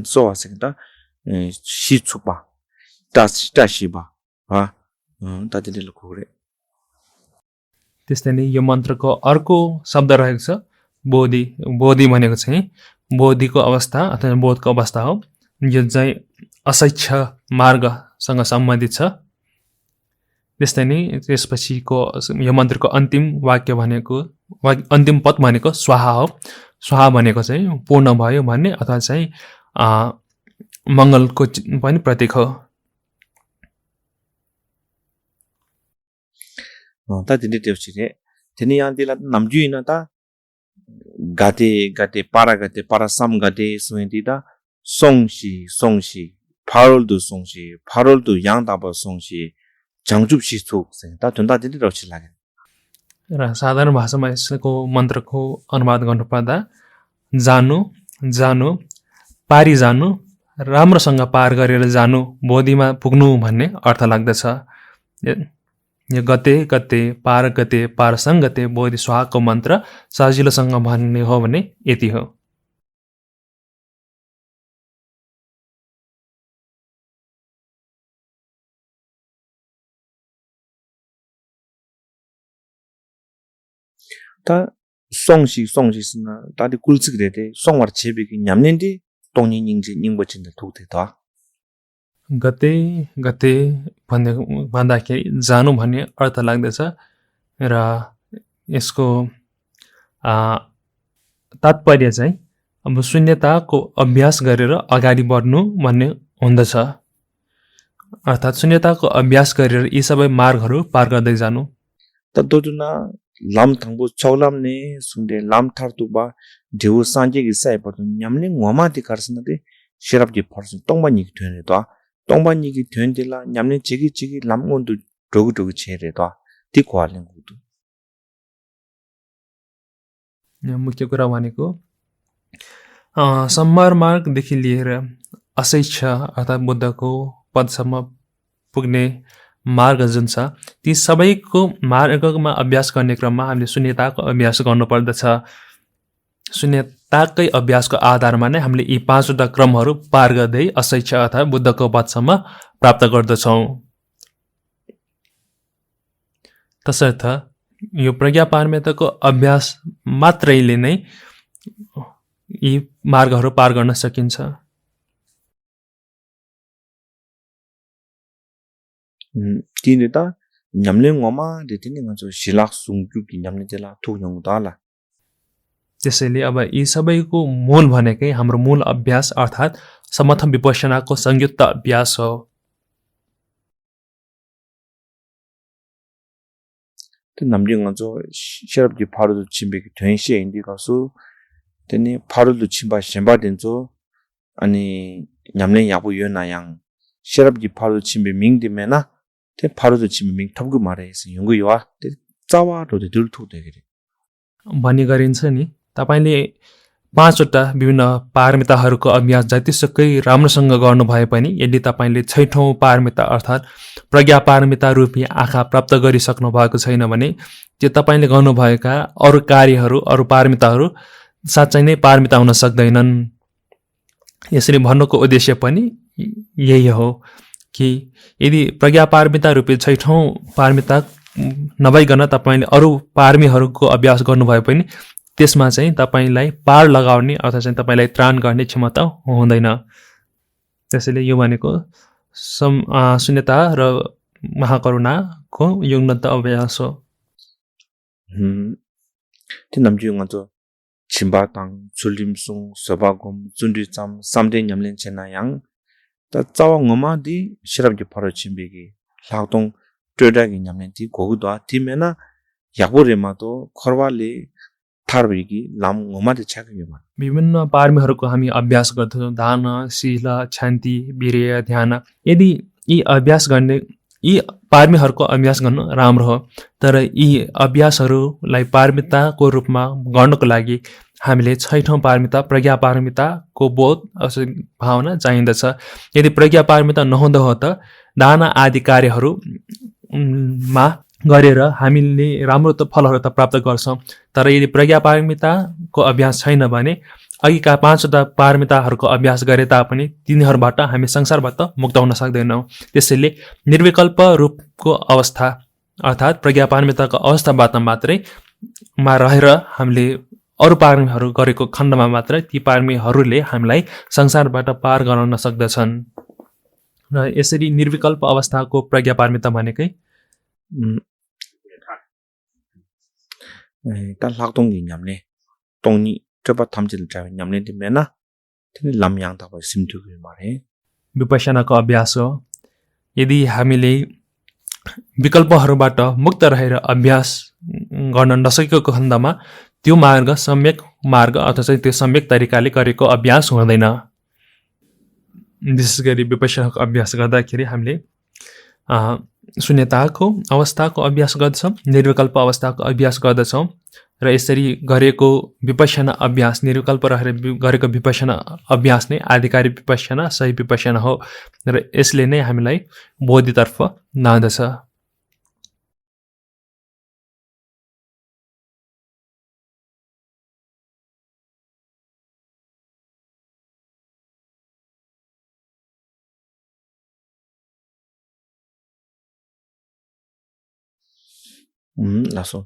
सोवा सेकेन्डा 시축바 다시바 아 다들을 고래। त्यस्तै नै यो मन्त्रको अर्को शब्द रहेको छ बोधि। बोधि भनेको चाहिँ बोधिको अवस्था अथवा बोधको अवस्था हो, यो चाहिँ असैच्छ मार्गसँग सम्बन्धित छ। त्यस्तै नै त्यसपछिको यो मन्त्रको अन्तिम वाक्य भनेको अन्तिम पद भनेको स्वाहा हो। स्वाहा भनेको चाहिँ पूर्ण भयो भन्ने अथवा चाहिँ मङ्गलको पनि प्रतीक हो। ता दिने देवसिरे तेनी यान्दिला नामजुइना ता गाते पारा सम गाते सुइन्दिदा 송시 파롤도 양다바 송시 장줍시 속 다 된다 दिने रछि लाग्यो। र साधारण भाषामा यसको मन्त्रको अनुवाद गर्नुपर्दा जानु पारी जानु, राम्रोसँग पार गरेर जानु, बोधिमा पुग्नु भन्ने अर्थ लाग्दछ। यो गते पारसङ्गते बोधि स्वाहाको मन्त्र सजिलोसँग भन्ने हो भने यति हो। 다 송시스나 다디 꿀츠그레데 송와르 제비기 냠nen디 동닝닝지 닝버친데 도테다 गते भन्दाखेरि जानु भन्ने अर्थ लाग्दछ र यसको तात्पर्य चाहिँ अब शून्यताको अभ्यास गरेर अगाडि बढ्नु भन्ने हुँदछ। अर्थात् शून्यताको अभ्यास गरेर यी सबै मार्गहरू पार गर्दै जानु। तदोजुना lamthangbu chawlamne sunde lamthartuba dewu sanjegi saipatu nyamne ngwamati karsanade shirapji pharsu tongbanyi thene to tongbanyi gi thendela nyamne chigi lamngondu dogu chere to ti kwalen gudu। मुख्य कुरा भनेको सम्मार मार्गदेखि लिएर असैच्छ अर्थात् बुद्धको पदसम्म पुग्ने मार्ग जुन छ, ती सबैको मार्गमा अभ्यास गर्ने क्रममा हामीले शून्यताको अभ्यास गर्नुपर्दछ। शून्यताकै अभ्यासको आधारमा नै हामीले यी 5वटा क्रमहरू पार गर्दै असैच्छ अर्थात् बुद्धको पदसम्म प्राप्त गर्दछौँ। तसर्थ यो प्रज्ञापारमिताको अभ्यास मात्रैले नै यी मार्गहरू पार गर्न सकिन्छ। तिनीता 냠ले ngoma de tini ngacho silak sungju ki 냠ले jela thunyong dala त्यसैले अब यी सबैको मूल भनेकै हाम्रो मूल अभ्यास अर्थात् समथम विपश्यनाको संयुक्त अभ्यास हो। 그 남경은 저 시럽지 바로도 침백이 된시에 인디 가서 되니 바로도 침바 셴바된 저 아니 냠len 야부 연나양 시럽지 바로도 침베 민디메나 te 바로도 침베 민 탑고 말해서 연구요아 짜와로도 들토 되게 भनी गरिन्छ नि तपाईले पाँचवटा विभिन्न पारमिताहरूको अभ्यास जतिसुकै राम्रोसँग गर्नु भए पनि यदि तपाईले छैठौं पारमिता अर्थात् प्रज्ञा पारमिता रूपी आँखा प्राप्त गरिसक्नु भएको छैन भने त्यो तपाईले गर्नुभएका अरु कार्यहरू अरु पारमिताहरू साच्चै नै पारमिता हुन सक्दैनन्। यसरी भन्नुको उद्देश्य पनि यही हो कि यदि प्रज्ञा पारमिता रूपी छैठौं पारमिता नभइकन तपाईले अरु पारमीहरूको अभ्यास गर्नुभए पनि त्यसमा चाहिँ तपाईलाई पार लगाउने अथवा चाहिँ तपाईलाई त्राण गर्ने क्षमता हुँदैन। त्यसैले यो भनेको शून्यता र महाकरुणाको यो उन्नत अभ्यास हो। ती 남주영은 저 침바당 줄림송 서바곰 준리점 삼대 냠len 체나양 다 짜왕 엄마디 시럽지 바로 침비기 라동 트레다기 냠len티 고구도 티메나 약보레마도 커발리 थारबिगी लाम ngomade छाकेमा विभिन्न पारमीहरूको हामी अभ्यास गर्छौं दान शील शान्ति वीर्य ध्यान। यदि यी अभ्यास गर्ने यी पारमीहरूको अभ्यास गर्न राम्रो हो तर यी अभ्यासहरूलाई पारमिताको रूपमा गर्नको लागि हामीले छैठौं पारमिता प्रज्ञा पारमिताको बोध भावना चाहिँदछ। यदि प्रज्ञा पारमिता नहुँदा हो त दान आदि कार्यहरूमा गरेर हामीले राम्रो त फलहरू त प्राप्त गर्छौं तर यदि प्रज्ञा पारमिताको अभ्यास छैन भने अघिका पाँचवटा पारमिताहरूको अभ्यास गरे तापनि तिनीहरूबाट हामी संसारबाट मुक्त हुन सक्दैनौं। त्यसैले निर्विकल्प रूपको अवस्था अर्थात् प्रज्ञा पारमिताको अवस्थाबाट मात्रै मा रहेर हामीले अरु पारमीहरू गरेको खण्डमा मात्र ती पारमीहरूले हामीलाई संसारबाट पार गराउन सक्दछन्। र यसरी निर्विकल्प अवस्थाको प्रज्ञा पारमिता भनेकै 다 학동기 냠네 동니 저바 탐질 자 냠네 되면나 되게 람양다고 심두기 말해 विपश्यनाको अभ्यास हो। यदि हामीले विकल्पहरूबाट मुक्त रहेर अभ्यास गर्न नसकेको खण्डमा त्यो मार्ग सम्यक मार्ग अथवा चाहिँ त्यो सम्यक तरिकाले गरेको अभ्यास हुँदैन। विशेष गरी विपश्यनाको अभ्यास गर्दाखेरि हामीले शून्यताको अवस्थाको अभ्यास गर्दछौं निर्विकल्प अवस्थाको अभ्यास गर्दछौं र यसरी गरेको विपश्यना अभ्यास निर्विकल्प रहेर गरेको विपश्यना अभ्यास नै आधिकारिक विपश्यना सही विपश्यना हो र यसले नै हामीलाई बोधितर्फ लाँदछ। 나서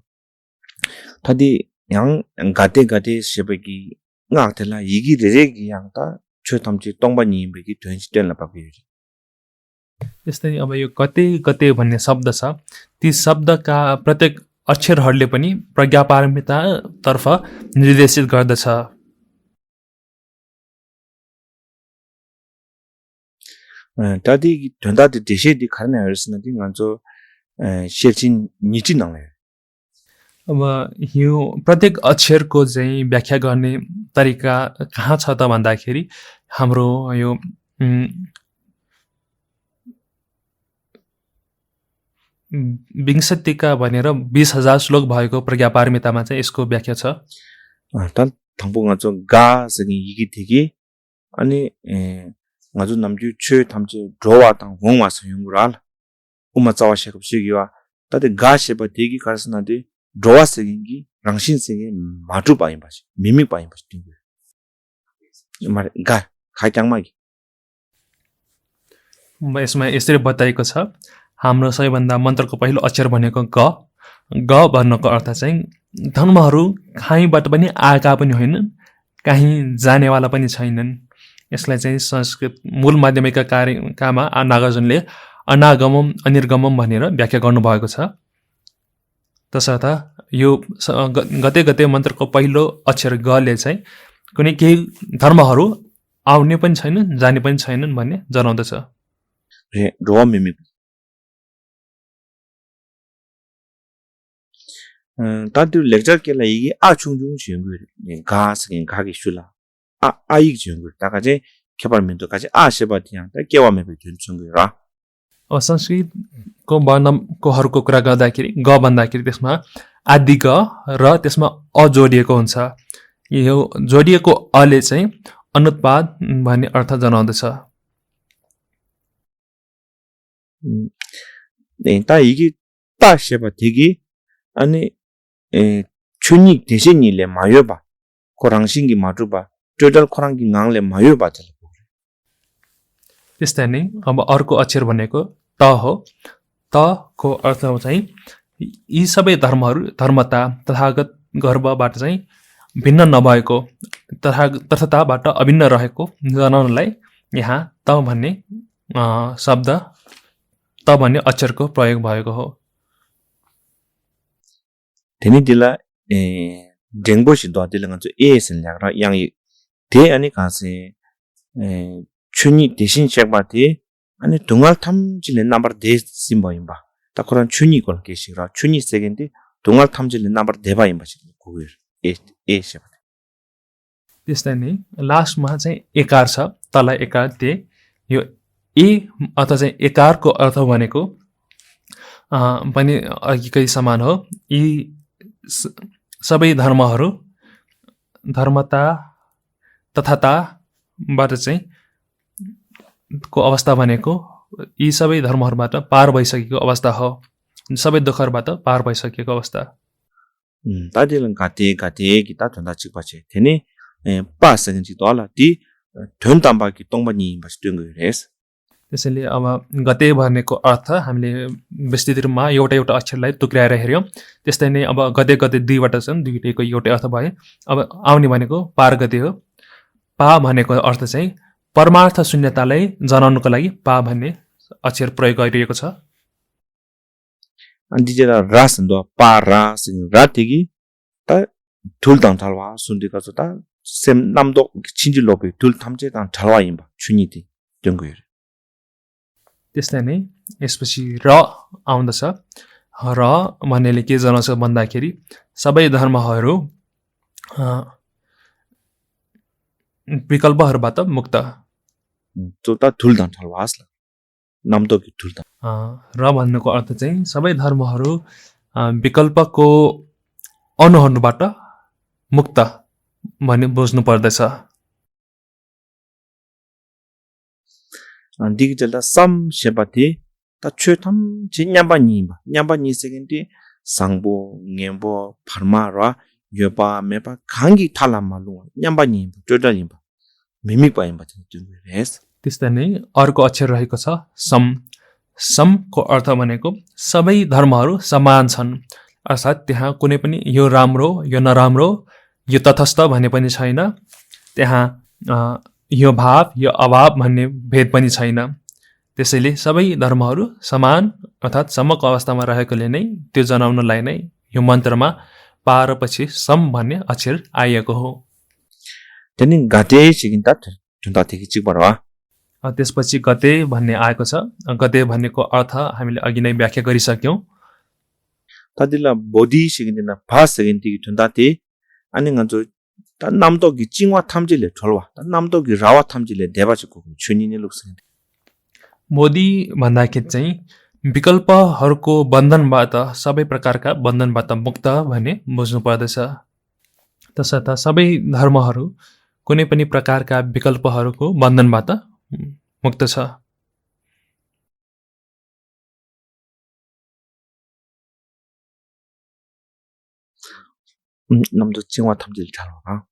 다디 양 가데 쉐베기 나한테라 이기 레레기 양다 최탐지 똥바니 베기 된시텔라 바비지 यस्तै अब यो गते गते भन्ने शब्द छ ती शब्दका प्रत्येक अक्षरहरूले पनि प्रज्ञा पारमिता तर्फ निर्देशित गर्दछ। 다디 된다디 대시디 가는 알스나디 먼저 शेरचिन निची नले अब यो प्रत्येक अक्षरको चाहिँ व्याख्या गर्ने तरिका कहाँ छ त भन्दाखेरि हाम्रो यो विंशतिका भनेर 20,000 श्लोक भएको प्रज्ञा पारमितामा चाहिँ यसको व्याख्या छ। त थंपोगा जो गा सगी इगी थिगी अनि ngaju namju chö thamje drowa tang wongwa sayungral uma chawa 시기와 다들 가시바 대기 가르스나데 drowa 세긴기 랑신 세게 마주 바인 바시 미미 바인 바시 띵 말 가 가장마기 यसमा यसरी बताएको छ हाम्रो सबैभन्दा मन्त्रको पहिलो अक्षर भनेको ग भन्नको अर्थ चाहिँ धर्महरू कहीँबाट पनि आएका पनि होइनन् कहीँ जानेवाला पनि छैनन्। यसलाई चाहिँ संस्कृत मूल माध्यमिकका कार्यकामा नागार्जुनले अनागमम अनिर्गमम भनेर व्याख्या गर्नुभएको छ। तसर्थ यो गते गते मन्त्रको पहिलो अक्षर गले चाहिँ कुनै केही धर्महरू आउने पनि छैनन् जाने पनि छैनन् भन्ने जनाउँदछ। रोवा मिमी तादु लेक्चर केला इगे आचुङजुङ जिङगु गासगिङ गागि सुला आइग जिङगु ताका चाहिँ खेपारमेन्टो काचे आसेबा थिया त केवा मेबे जुन्छुङगु र संस्कृतको वर्णको हरुको कुरा गर्दाखेरि ग भन्दाखेरि त्यसमा आदि ग र त्यसमा अ जोडिएको हुन्छ। यो जोडिएको अले चाहिँ अनुत्पाद भन्ने अर्थ जनाउँदछ। ता इगे तासेबा थिगी अनि 춘이 대신이래 마요바 코랑싱기 마주바 टोटल खोराङकी गाङले मायोबा चले। त्यस्तै नै अब अर्को अक्षर भनेको त हो। त को अर्थ चाहिँ यी सबै धर्महरू धर्मता तथागत गर्वबाट चाहिँ भिन्न नभएको तथाबाट अभिन्न रहेको जनाउनलाई यहाँ त भन्ने शब्द त भन्ने अक्षरको प्रयोग भएको हो। तेनी दिला डेंगबोसी दोदिला गन्छ एसन लाग्रा यांग थे अनि कासे 춘이 대신 책바티 아니 동알 탐질의 넘버 대 심바임바 다코란 춘이 걸 계시라 춘이 세겐데 동알 탐질의 넘버 대바임바 고일 ए शब्द। त्यस्तै नै लास्टमा चाहिँ एकार छ, तल एकार ते यो ए अथवा चाहिँ एकारको अर्थ भनेको पनि अघिकै समान हो। यी सबै धर्महरू धर्मता तथाताबाट चाहिँ को अवस्था भनेको यी सबै धर्महरूबाट पार भइसकेको अवस्था हो, सबै दुखहरूबाट पार भइसकेको अवस्था। तादिलन गाते गिता थन्दा चिकपाचे थेने पासगन चि तला ती थन ताम्बा कि तोंबा नि बस्टुङ रेस। त्यसैले अब गते भनेको अर्थ हामीले विस्तृत रूपमा एउटा एउटा अक्षरलाई टुक्राएर हेर्यौं। त्यस्तै नै अब गते गते दुईवटा छन्, दुईटैको एउटै अर्थ भयो। अब आउने भनेको पार गते हो। पा भनेको अर्थ चाहिँ परमार्थ शून्यतालाई जनाउनको लागि पा भन्ने अक्षर प्रयोग गरिएको छ। अनि जेला रास दो पा रास रातिगी त ठुलताङ थालवा सुन्दिका छ त सेम नामदो छिन्जि लोपे ठुल थामचे त थालवा इम्बा छुनिति जंगु। त्यस्तै नै यसपछि र आउँदछ। र भन्नेले के जनाउँछ भन्दाखेरि सबै धर्महरू विकल्पहरूबाट मुक्त। तो त ठुलताङ थालवा आस्ला नामदो कि ठुलताङ। र भन्नुको अर्थ चाहिँ सबै धर्महरू विकल्पको अनुहरूबाट मुक्त भन्ने बुझ्नु पर्दछ। डिजिटल सम सेपाथे त छथम जिन्याबा नि सेकेन्डे सांबो ngembo फर्मा र योपा मेपा खांगी थाला मालु न्याम्बा नि टोटल नि मिमिक पाइम बच्चा रेस। त्यस्तै नै अर्को अक्षर रहेको छ सम। समको अर्थ भनेको सबै धर्महरू समान छन्, अर्थात् त्यहाँ कुनै पनि यो राम्रो यो नराम्रो यो तटस्थ भन्ने पनि छैन, त्यहाँ यो भाव यो अभाव भन्ने भेद पनि छैन। त्यसैले सबै धर्महरू समान अर्थात् समको अवस्थामा रहेकोले नै त्यो जनाउनलाई नै यो मन्त्रमा पार पछि सम भन्ने अक्षर आएको हो। त्यनि गाते सिगिन्ता जुन्ता थिकि चिकबरवा। त्यसपछि गते भन्ने आएको छ। गते भन्नेको अर्थ हामीले अघि नै व्याख्या गरिसक्यौं। तदिला बोडी सिगिन्दिना फास सिगिन्ति जुन्ता थे अनि गजो त नामतो गि चिङवा थामजिले ठोलवा त नामतो गि रावा थामजिले देबाचको छुनिने लुक्छ। मोदी भन्दाखेरि चाहिँ विकल्पहरूको बन्धनबाट सबै प्रकारका बन्धनबाट मुक्त भन्ने बुझ्नु पर्दछ। तसर्थ सबै धर्महरू कुनै पनि प्रकारका विकल्पहरूको बन्धनबाट मुक्त छ। namdo chingwa thamjil chalwa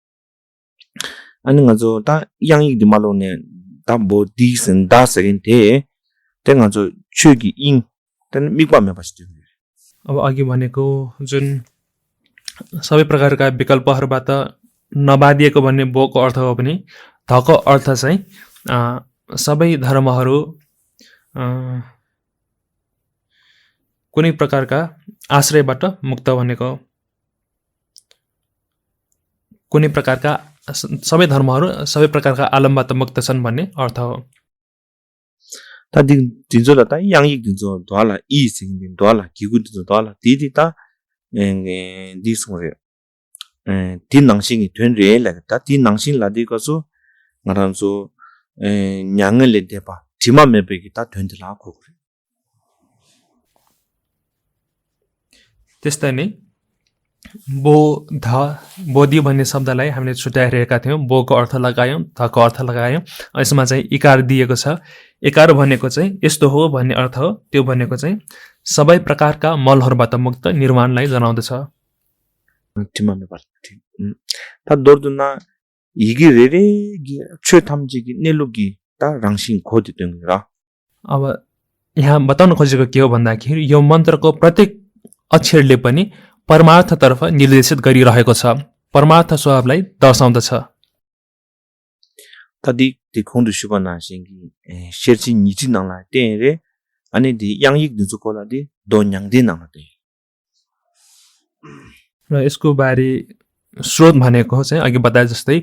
ani ngajo ta yang yi di malo ne ta bo di sen da second te ngajo chugi ing ten mikwa me basti। अब अघि भनेको जुन सबै प्रकारका विकल्पहरूबाट नबादिएको भन्ने बोको अर्थ हो भने धको अर्थ चाहिँ सबै धर्महरू कुनै प्रकारका आश्रयबाट मुक्त भनेको कुनै प्रकारका सबै धर्महरू सबै प्रकारका आलमबाट मुक्त छन् भन्ने अर्थ हो 다 딘조다 양익 딘조 도알라 이 생긴 도알라 기구 딘조 도알라 디디다 디스모레 딘낭싱이 된 레라다 딘낭싱 라디고서 나란소 냥을 레데바 디마메베기 다 된들라고 그래 त्यस्तै नै बोधि भन्ने शब्दलाई हामीले छुट्याइरहेका थियौँ बोको अर्थ लगायौँ धको अर्थ लगायौँ यसमा चाहिँ इकार दिएको छ इकार भनेको चाहिँ यस्तो हो भन्ने अर्थ हो त्यो भनेको चाहिँ सबै प्रकारका मलहरूबाट मुक्त निर्वाणलाई जनाउँदछ 다 너도나 이게 레레 최탐지기 내룩이 다 랑신 코드 된 거라 अब यहाँ बताउन खोजेको के हो भन्दाखेरि यो मन्त्रको प्रत्येक अक्षरले पनि परमार्थतर्फ निर्देशित गरिरहेको छ परमार्थ स्वभावलाई दर्शाउँदछ 다디 디콘도 슈바나 신기 셰르치 니지나라 때에 아니 디 양익 누주콜라디 돈양디 나나데 र यसको बारे स्रोत भनेको चाहिँ अघि बताए जस्तै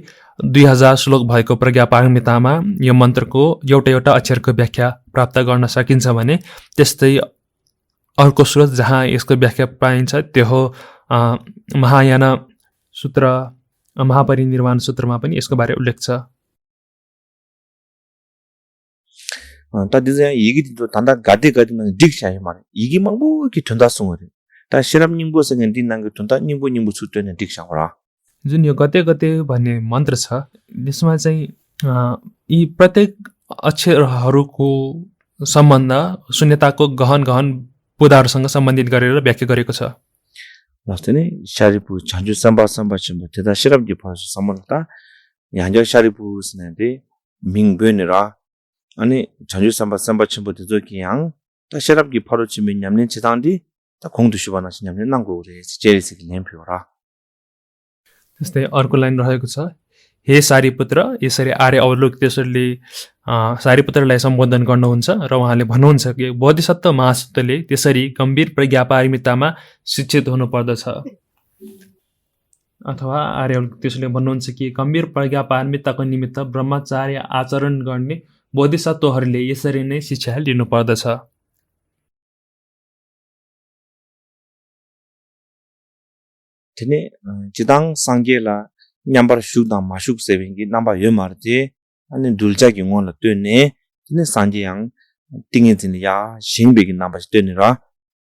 2000 श्लोक भएको प्रज्ञा पारमितामा यो मन्त्रको एउटा अक्षरको व्याख्या प्राप्त गर्न सकिन्छ भने त्यस्तै अर्को स्रोत जहाँ यसको व्याख्या पाइन्छ त्यो हो महायान सूत्र महापरिनिर्वाण सूत्रमा पनि यसको बारे उल्लेख छ 다디자 얘기도 단다 가디는 딕샤이 말 이게 막뭐 이렇게 된다송을 다 시랍님보서는 딘난 그 돈다 님보 수되는 딕샤라 जुन यो गते गते भन्ने मन्त्र छ यसमा चाहिँ यी प्रत्येक अक्षरहरूको सम्बन्ध शून्यताको गहन बुदाहरूसँग सम्बन्धित गरेर व्याख्या गरेको छ 맞네 샤리부 전주 삼바삼바쯤 대다 시랍지 봐서 선물다 양저 샤리부스는데 민변이라 아니 전주 삼바삼바쯤부터 저기양 다 시랍지 바로 치면 냠는 지당디 다 공도 슈바나시 냠는 난고 그래 제리스기 nem표라 त्यस्तै अर्को लाइन रहेको छ हे सारीपुत्र यसरी आर्य अवलोकितेश्वरले सारीपुत्रलाई सम्बोधन गर्नुहुन्छ र उहाँले भन्नुहुन्छ कि बोधिसत्व महासत्वले त्यसरी गम्भीर प्रज्ञापारमितामा शिक्षित हुनुपर्दछ अथवा आर्य अवलोकितेश्वरले भन्नुहुन्छ कि गम्भीर प्रज्ञापारमिताको निमित्त ब्रह्मचार्य आचरण गर्ने बोधिसत्वहरूले यसरी नै शिक्षा लिनुपर्दछ tene jidang sangye la nyambar shukdang mashuk sebengi namba yomarje ane dulja gi ngol la tene tene sangye yang tingin tin ya shingbegi namba tene ra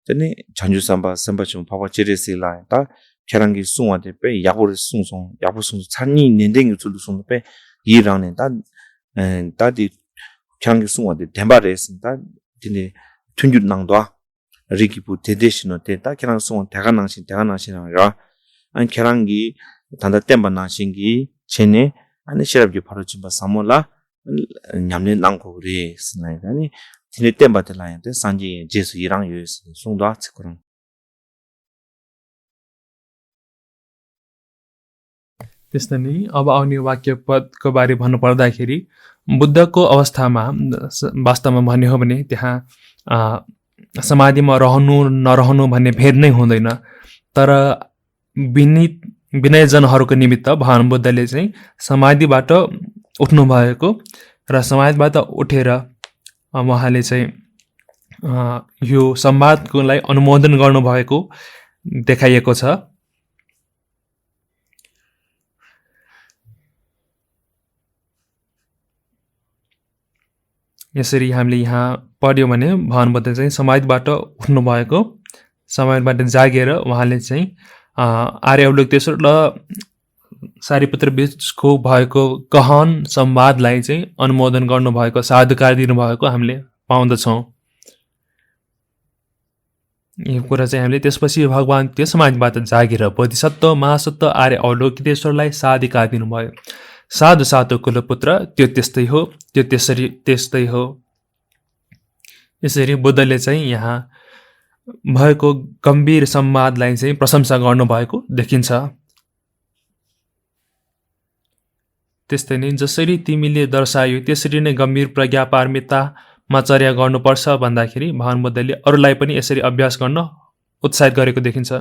tene chanju samba chum papa cheresi la ta kherangi sungwa de pe yabu sung chani nendeng sul sung pe yirang ne ta di kherangi sungwa de demba res ta tene tunjut nang do rikipu tedeshino te ta kherangi sungwa 대가 낭신 ra 안 계란기 단다 땜바 나신기 체네 아니 시랍지 바로 좀 사몰라 냠네 낭고 그래 스나이다니 디네 땜바들라인데 산지 제수 이랑 요스 송도 아츠거랑 त्यस्तै नै अब आउने वाक्य पदको बारे भन्नु पर्दाखेरि बुद्धको अवस्थामा वास्तवमा भन्ने हो भने त्यहाँ समाधिमा रहनु नरहनु भन्ने भेद नै हुँदैन तर विनयजनहरूको निमित्त भगवान बुद्धले चाहिँ समाधिबाट उठ्नु भएको र समाधिबाट उठेर उहाँले चाहिँ यो संवादकोलाई अनुमोदन गर्नुभएको देखाइएको छ यसरी हामीले यहाँ पढ्यो भने भगवान बुद्ध चाहिँ समाधिबाट उठ्नु भएको समाधिबाट जागेर उहाँले चाहिँ आर्य अवलोकितेश्वर र सारीपुत्र बीचको भएको गहन संवादलाई चाहिँ अनुमोदन गर्नुभएको साधुकार दिनुभएको हामीले पाउँदछौँ यो कुरा चाहिँ हामीले त्यसपछि भगवान त्यो समाजबाट जागेर बोधिसत्व महासत्व आर्य अवलोकितेश्वरलाई साधिकार दिनुभयो साधु साधु कुलपुत्र त्यो त्यस्तै हो त्यो त्यस्तै हो यसरी बुद्धले चाहिँ यहाँ भएको गम्भीर संवादलाई चाहिँ प्रशंसा गर्नुभएको देखिन्छ त्यस्तै नै जसरी तिमीले दर्शायो त्यसरी नै गम्भीर प्रज्ञा पारमिता मा चर्या गर्नुपर्छ भन्दाखेरि भगवान बुद्धले अरूलाई पनि यसरी अभ्यास गर्न उत्साहित गरेको देखिन्छ।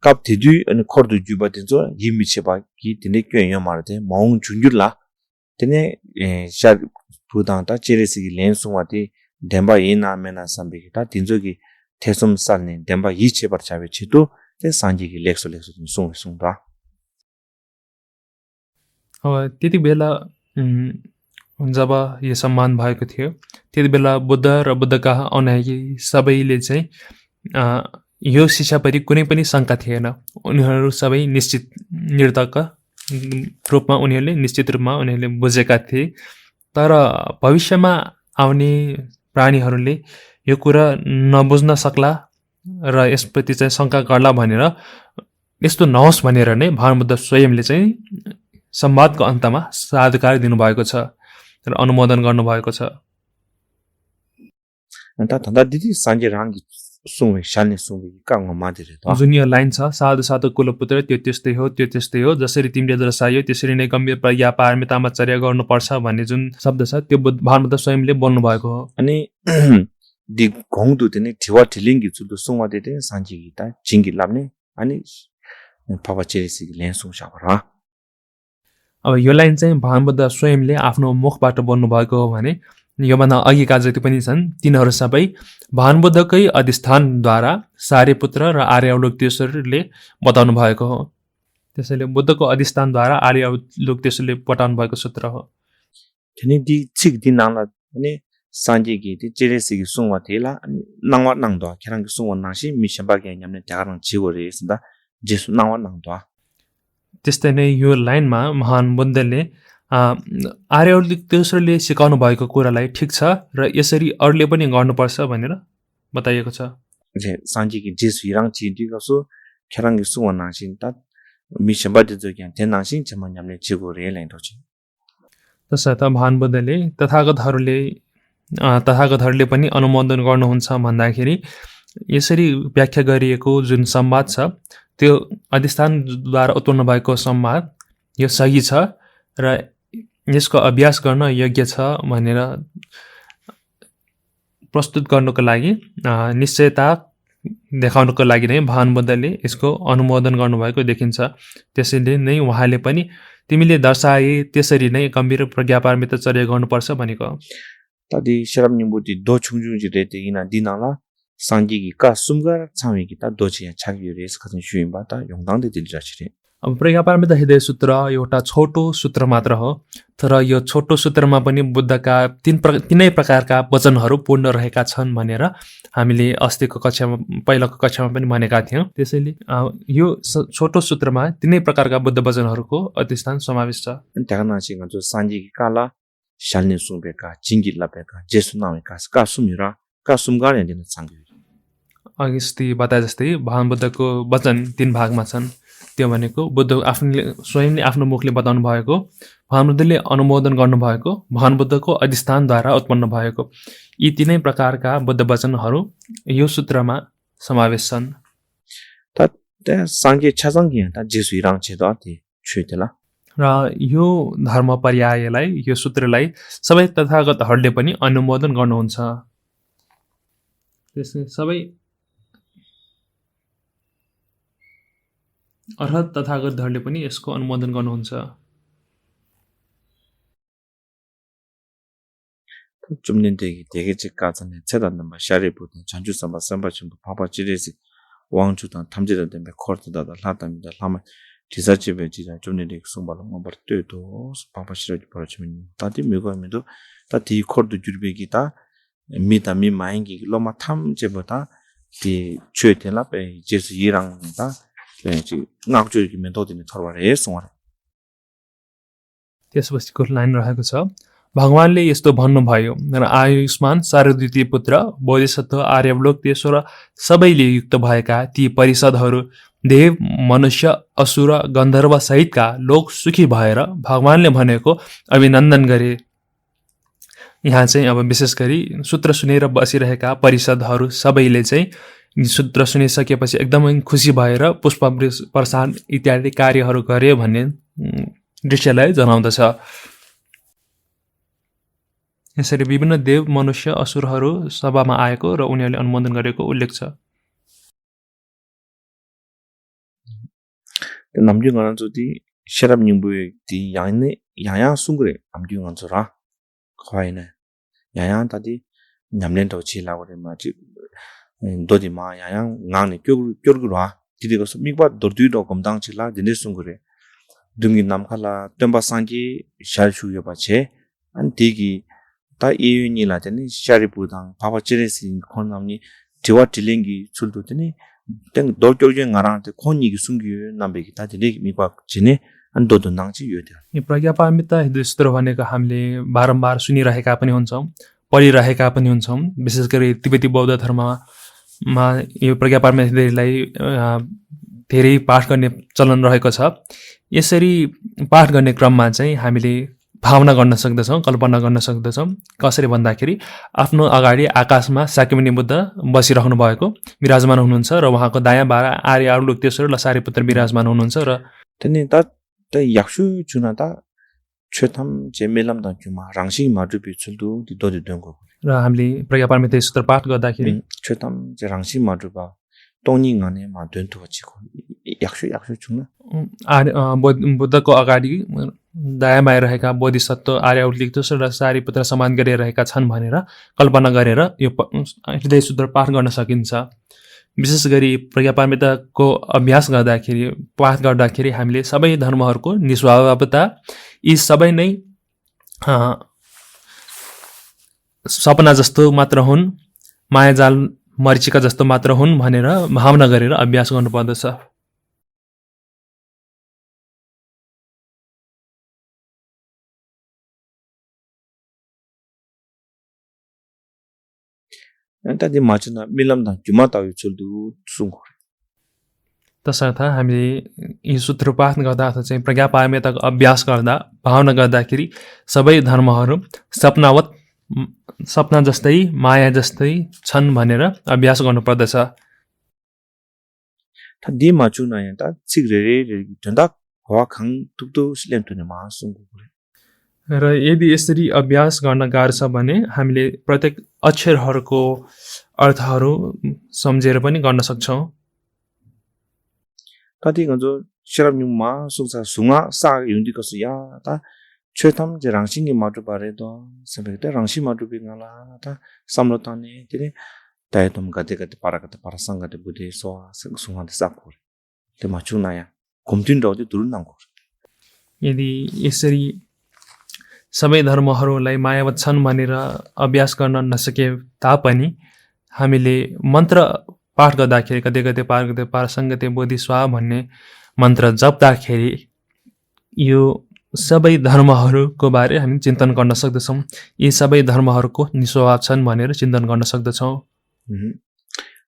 kap tidu ane kordu juba tenzo yimi cheba ki tene kyo yo marade maung chungyur la tene shar pudang ta cheresi ki len sungwa ti demba ina mena sambi ki ta tenzo ki tesum salne demba yi chebar chabe chidu ten sanji ki lekso sungda अब त्यति बेला जब यो सम्मान भएको थियो त्यति बेला बुद्ध र बुद्धका अनुयायी सबैले चाहिँ यो शिक्षाप्रति कुनै पनि शङ्का थिएन। उनीहरू सबै निश्चित रूपमा उनीहरूले बुझेका थिए। तर भविष्यमा आउने प्राणीहरूले यो कुरा नबुझ्न सक्ला र यसप्रति चाहिँ शङ्का गर्ला भनेर यस्तो नहोस् भनेर नै भगवान बुद्ध स्वयंले चाहिँ संवादको अन्तमा साधुकार दिनुभएको छ र अनुमोदन गर्नुभएको छ। जुन यो लाइन छ साधु साधु कुलपुत्र त्यो त्यस्तै हो त्यो त्यस्तै हो जसरी तिमीले दर्शायो त्यसरी नै गम्भीर प्रज्ञा पारमितामा चर्या गर्नुपर्छ भन्ने जुन शब्द छ त्यो भगवान बुद्ध स्वयंले बोल्नु भएको हो। अनि दि घोङदु तेने थिवा थिलिङगि जुदु सुङवा देते सान्जी गिता जिङगि लाम्ने अनि पापा चेरेसी लेन सुङ शाबरा। अब यो लाइन चाहिँ भगवान बुद्ध स्वयंले आफ्नो मुखबाट बोल्नु भएको हो भने योभन्दा अघिका जति पनि छन् तिनीहरू सबै भगवान बुद्धकै अधिष्ठानद्वारा सारीपुत्र र आर्यावलोकतेश्वरले बताउनु भएको हो। त्यसैले बुद्धको अधिष्ठानद्वारा आर्यावलोकतेश्वरले बताउनु भएको सूत्र हो। तेने दि छिक दि नाला अनि सान्जी गिति चेरेसी गि सुङवा थेला अनि नाङवा नाङदो खेराङ सुङवा नासी मिशबा गे न्यामने त्यागारङ छिगोरे सदा जेसु नाङवा नाङदो। त्यस्तै नै यो लाइनमा भगवान बुद्धले आर्यावलोकतेश्वरले सिकाउनु भएको कुरालाई ठिक छ र यसरी अरूले पनि गर्नुपर्छ भनेर बताइएको छ। सान्जी कि जेसु इराङ छिदि कसो खेराङ सुङवा नासी ता मिशबा दे जोग्या तेन नासी चमन न्यामने छिगोरे लाइन छ। तसर्थ भगवान बुद्धले तथागतहरूले पनि अनुमोदन गर्नुहुन्छ भन्दाखेरि यसरी व्याख्या गरिएको जुन संवाद छ त्यो अधिष्ठानद्वारा उत्पन्न भएको संवाद यो सही छ र यसको अभ्यास गर्न योग्य छ भनेर प्रस्तुत गर्नको लागि निश्चयता देखाउनको लागि नै भगवान बुद्धले यसको अनुमोदन गर्नुभएको देखिन्छ। त्यसैले नै उहाँले पनि तिमीले दर्शाए त्यसरी नै गम्भीर प्रज्ञापारमित चर्या गर्नुपर्छ भनेको। तादि शरम निबुति दो छुङजुङ जिरे तेगिना दिनाला सांजीगी का सुमगर छावेगी ता दोचिया छागी रेस खसन शुइबा ता योङदाङ दे दिलजाछिरे। अब प्रज्ञापारमित हृदय सूत्र एउटा छोटो सूत्र मात्र हो तर यो छोटो सूत्रमा पनि बुद्धका तीनै प्रकारका वचनहरू पूर्ण रहेका छन् भनेर हामीले अस्तिको पहिलाको कक्षामा पनि भनेका थियौं। त्यसैले यो छोटो सूत्रमा तीनै प्रकारका बुद्ध वचनहरूको अधिष्ठान समावेश छ। त्यागनासिङ जो सांजीगी काला शाल्ने सुबेका जिंगी लापेका जेसुनावेका का सुमिरा का सुमगाने दिन सांगी। अघि बताए जस्तै भगवान बुद्धको वचन 3 भागमा छन्। त्यो भनेको बुद्ध स्वयंले आफ्नो मुखले बताउनु भएको, भगवान बुद्धले अनुमोदन गर्नुभएको, भगवान बुद्धको अधिष्ठानद्वारा उत्पन्न भएको यी तीनै प्रकारका बुद्ध वचनहरू यो सूत्रमा समावेश छन्। र यो धर्म पर्यायलाई यो सूत्रलाई सबै तथागतहरूले पनि अनुमोदन गर्नुहुन्छ। त्यसै सबै अर्हत तथागतहरूले पनि यसको अनुमोदन गर्नुहुन्छ। जुम्निन्तेगी देगे चिक्काचने छेदानमा शारीपुत झन्जु सम सम्बचुम पापा चिरेसी वाङचुता 탐지다 되면 코르트다다 라타미다 라마 디사치베 지자 जुम्निन्ते सुंबालो नम्बर त्यो पापा चिरेसी परचमिन ताति मेगोमेदो ताति 코르드 जुर्बे기다 미다 미 마잉기 로마 탐제보다 디 최텔라베 제스 이랑다 नागजुकी मेन्टोदिने थरवारे सोर। त्यसपछिको लाइन रहेको छ भगवानले यस्तो भन्नुभयो र आयुष्मान शारद्वितीय पुत्र बोधिसत्व आर्यावलोकतेश्वर सबैले युक्त भएका ती परिषदहरू देव मनुष्य असुर गन्धर्व सहितका लोक सुखी भएर भगवानले भनेको अभिनन्दन गरे। यहाँ चाहिँ अब विशेष गरी सूत्र सुनेर बसिरहेका परिषदहरू सबैले चाहिँ यी सूत्र सुनिसकेपछि एकदमै खुसी भएर पुष्प प्रसाद इत्यादि कार्यहरू गरे भन्ने दृश्यलाई जनाउँदछ। यसरी विभिन्न देव, मनुष्य, असुरहरू सभामा आएको र उनीहरूले अनुमोदन गरेको उल्लेख छ। 남중 가는 저디 셔랍 닝부의 디 양네 양양 숭그레 남중 간 저라 과이네 양양 다디 냠렌도 지라고 그래 마지 도디 마 양양 ngang 껴르그라 디디가 미과 도르디도 검당 지라 디네 숭그레 등기 남칼라 템바 상기 샤슈여 바체 안 디기 다 이윤이라 되니 샤리부당 바바 지레신 콘남니 디와 딜링기 출도더니 땡 돌교경 ngaran테 콘이기 숨기 남베기 다들이 미박 지네 안도도 नांची यो थियो। यो प्रज्ञापारमिता हृदय सूत्र भनेको हामीले बारम्बार सुनिरहेका पनि हुन्छौँ, पढिरहेका पनि हुन्छौँ। विशेष गरी तिब्बती बौद्ध धर्ममा यो प्रज्ञापारमिता हृदयलाई धेरै पाठ गर्ने चलन रहेको छ। यसरी पाठ गर्ने क्रममा चाहिँ हामीले भावना गर्न सक्दछौँ, कल्पना गर्न सक्दछौँ। कसरी भन्दाखेरि आफ्नो अगाडि आकाशमा शाक्यमुनि बुद्ध बसिरहनु भएको विराजमान हुनुहुन्छ र उहाँको दायाँ बारा आर्य आरुलोक्तेश्वर र सारीपुत्र विराजमान हुनुहुन्छ र त्यनी त yaksu chuna da chetam jemelam da chuma rangsi madrubi chuldu di dodi dengko र हामीले प्रज्ञापारमिता सूत्र पाठ गर्दाखेरि chetam je rangsi madruba tongni ngane ma döntu chiko yaksu chuna बुद्धको अगाडि दायाँमा रहेका बोधिसत्व आर्य आरुलोक्तेश्वर र सारीपुत्र समान गरिरहेका छन् भनेर कल्पना गरेर यो हृदय सूत्र पाठ गर्न सकिन्छ। विशेष गरी प्रज्ञापारमिताको अभ्यास गर्दाखेरि पाठ गर्दाखेरि हामीले सबै धर्महरूको निस्वाभावता यी सबै नै सपना जस्तो मात्र हुन्, मायाजाल मरीचिका जस्तो मात्र हुन् भनेर भावना गरेर अभ्यास गर्नुपर्दछ। तादि माचना मिलम दा जुमा ताउ चल्दु सुङ तसर्थ हामीले यी सूत्र पाठ गर्दा अथवा चाहिँ प्रज्ञापारमिताको अभ्यास गर्दा भावना गर्दाखेरि सबै धर्महरू सपना जस्तै माया जस्तै छन् भनेर अभ्यास गर्नुपर्दछ। तादि माचुना याता चिग्रेरे जन्दा हवा खङ तुप्तो स्लेम तुने मा सुङ र यदि यसरी अभ्यास गर्न गाह्रो छ भने हामीले प्रत्येक अक्षरहरूको अर्थहरू सम्झेर पनि गर्न सक्छौँ। तादि गजो शरम मा सुङसा सुङा सा युन्दी कसु या ता chetam je rangsingi matu pare do sebete rangsi matu bingala ta samlotane tire dayatom gade parasanga de bude so sunga de sapur te machuna ya komtin do de durun nang यदि यसरी सबै धर्महरूलाई मायावत छन् भनेर अभ्यास गर्न नसके तापनि हामीले मन्त्र पाठ गर्दाखेरि कतै पारसङ्गते बोधिस्वा भन्ने मन्त्र जप्दाखेरि यो सबै धर्महरूको बारे हामी चिन्तन गर्न सक्दछौँ। यी सबै धर्महरूको निस्वभाव छन् भनेर चिन्तन गर्न सक्दछौँ।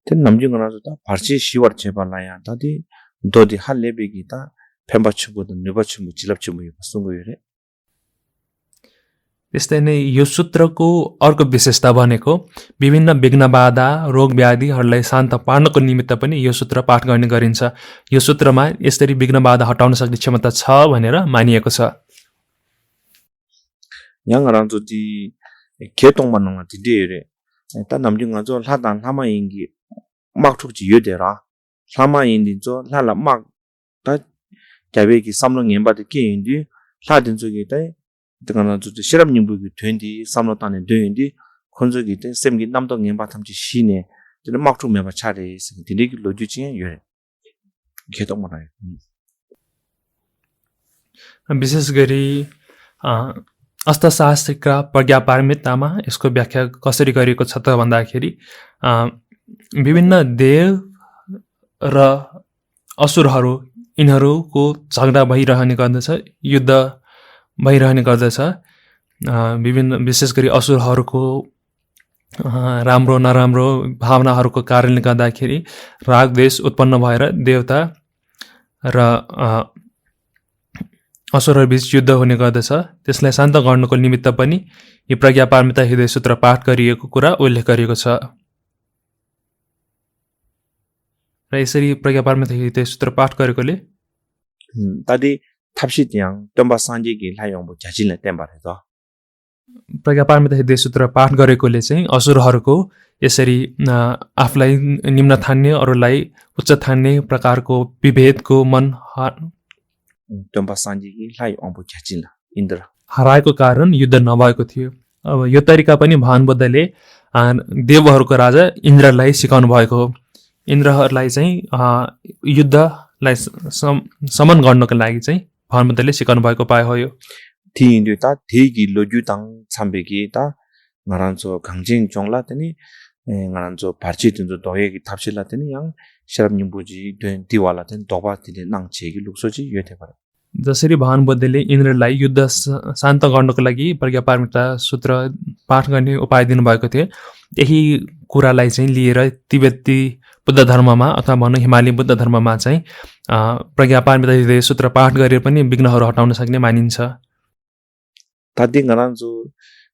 त्यही नम्जी गर्न त फारसी शिवर छेपालाया तदि दोदि हाले बेगिता फेम्बाछु बुद निबछु चिलपछु मु पसुङ गरे। त्यस्तै नै यो सूत्रको अर्को विशेषता भनेको विभिन्न विघ्न बाधा रोग व्याधिहरूलाई शान्त पार्नको निमित्त पनि यो सूत्र पाठ गर्ने गरिन्छ। यो सूत्रमा यसरी विघ्न बाधा हटाउन सक्ने क्षमता छ भनेर मानिएको छ। yang aran to di ketong manong ti de ta namjung nga zo la dan lama ingi mak thuk ji yede ra lama indi zo la la mak ta jabe ki samlo ngem ba de ki indi la din zo gi dai de kana zo shiram ning bu gi 20 samlo ta ne de indi khonzo gi de sem gi nam to ngem ba tham ji shi ne de mak thuk me ba cha de di ni lo ju chin yue ketong ma rai विशेष गरी अष्टशास्त्रिका प्रज्ञापारमितामा यसको व्याख्या कसरी गरिएको छ त भन्दाखेरि विभिन्न देव र असुरहरू यिनीहरूको झगडा भइरहने गर्दछ, युद्ध भइरहने गर्दछ। विभिन्न विशेष गरी असुरहरूको राम्रो नराम्रो भावनाहरूको कारणले गर्दाखेरि राग द्वेष उत्पन्न भएर देवता र असुरहरूबीच युद्ध हुने गर्दछ। त्यसलाई शान्त गर्नको निमित्त पनि यो प्रज्ञापारमिता हृदय सूत्र पाठ गरिएको कुरा उल्लेख गरिएको छ। र यसरी प्रज्ञापारमिता हृदय सूत्र पाठ गरेकोले तादि थाप्सी त्याङ टम्बा साँझेकी लायोङबो झ्याचिन टेम्बा रहेछ प्रज्ञापारमिता हृदय सूत्र पाठ गरेकोले चाहिँ असुरहरूको यसरी आफूलाई निम्न ठान्ने अरूलाई उच्च ठान्ने प्रकारको विभेदको मन टम्बा साँझेकी लायोङबो झ्याचिन इन्द्र हराएको कारण युद्ध नभएको थियो। अब यो तरिका पनि भगवान बुद्धले देवहरूको राजा इन्द्रलाई सिकाउनु भएको हो। इन्द्रहरूलाई चाहिँ युद्धलाई समन गर्नको लागि चाहिँ भगवान बुद्धले सिकाउनु भएको उपाय हो यो। थिइन्ड्यो ता थिगी लोजुताङ छाम्बेकी ता ngaransो 강진 종라 때니 ngaransो भारची तिन्जो दोयेकी थाप्सिला 때니 yang शरब निम्बुजी दिवाला 때니 दोबातिले नाङछेकी लुक्सोजी योथे भरे जसरी भगवान बुद्धले इन्द्रलाई युद्ध शान्त गर्नको लागि प्रज्ञापारमिता सूत्र पाठ गर्ने उपाय दिनुभएको थियो। यही कुरालाई चाहिँ लिएर तिब्बती बुद्ध धर्ममा अथवा भनौँ हिमाली बुद्ध धर्ममा चाहिँ प्रज्ञापारमिता हृदय सूत्र पाठ गरेर पनि विघ्नहरू हटाउन सक्ने मानिन्छ। तादि ngaransो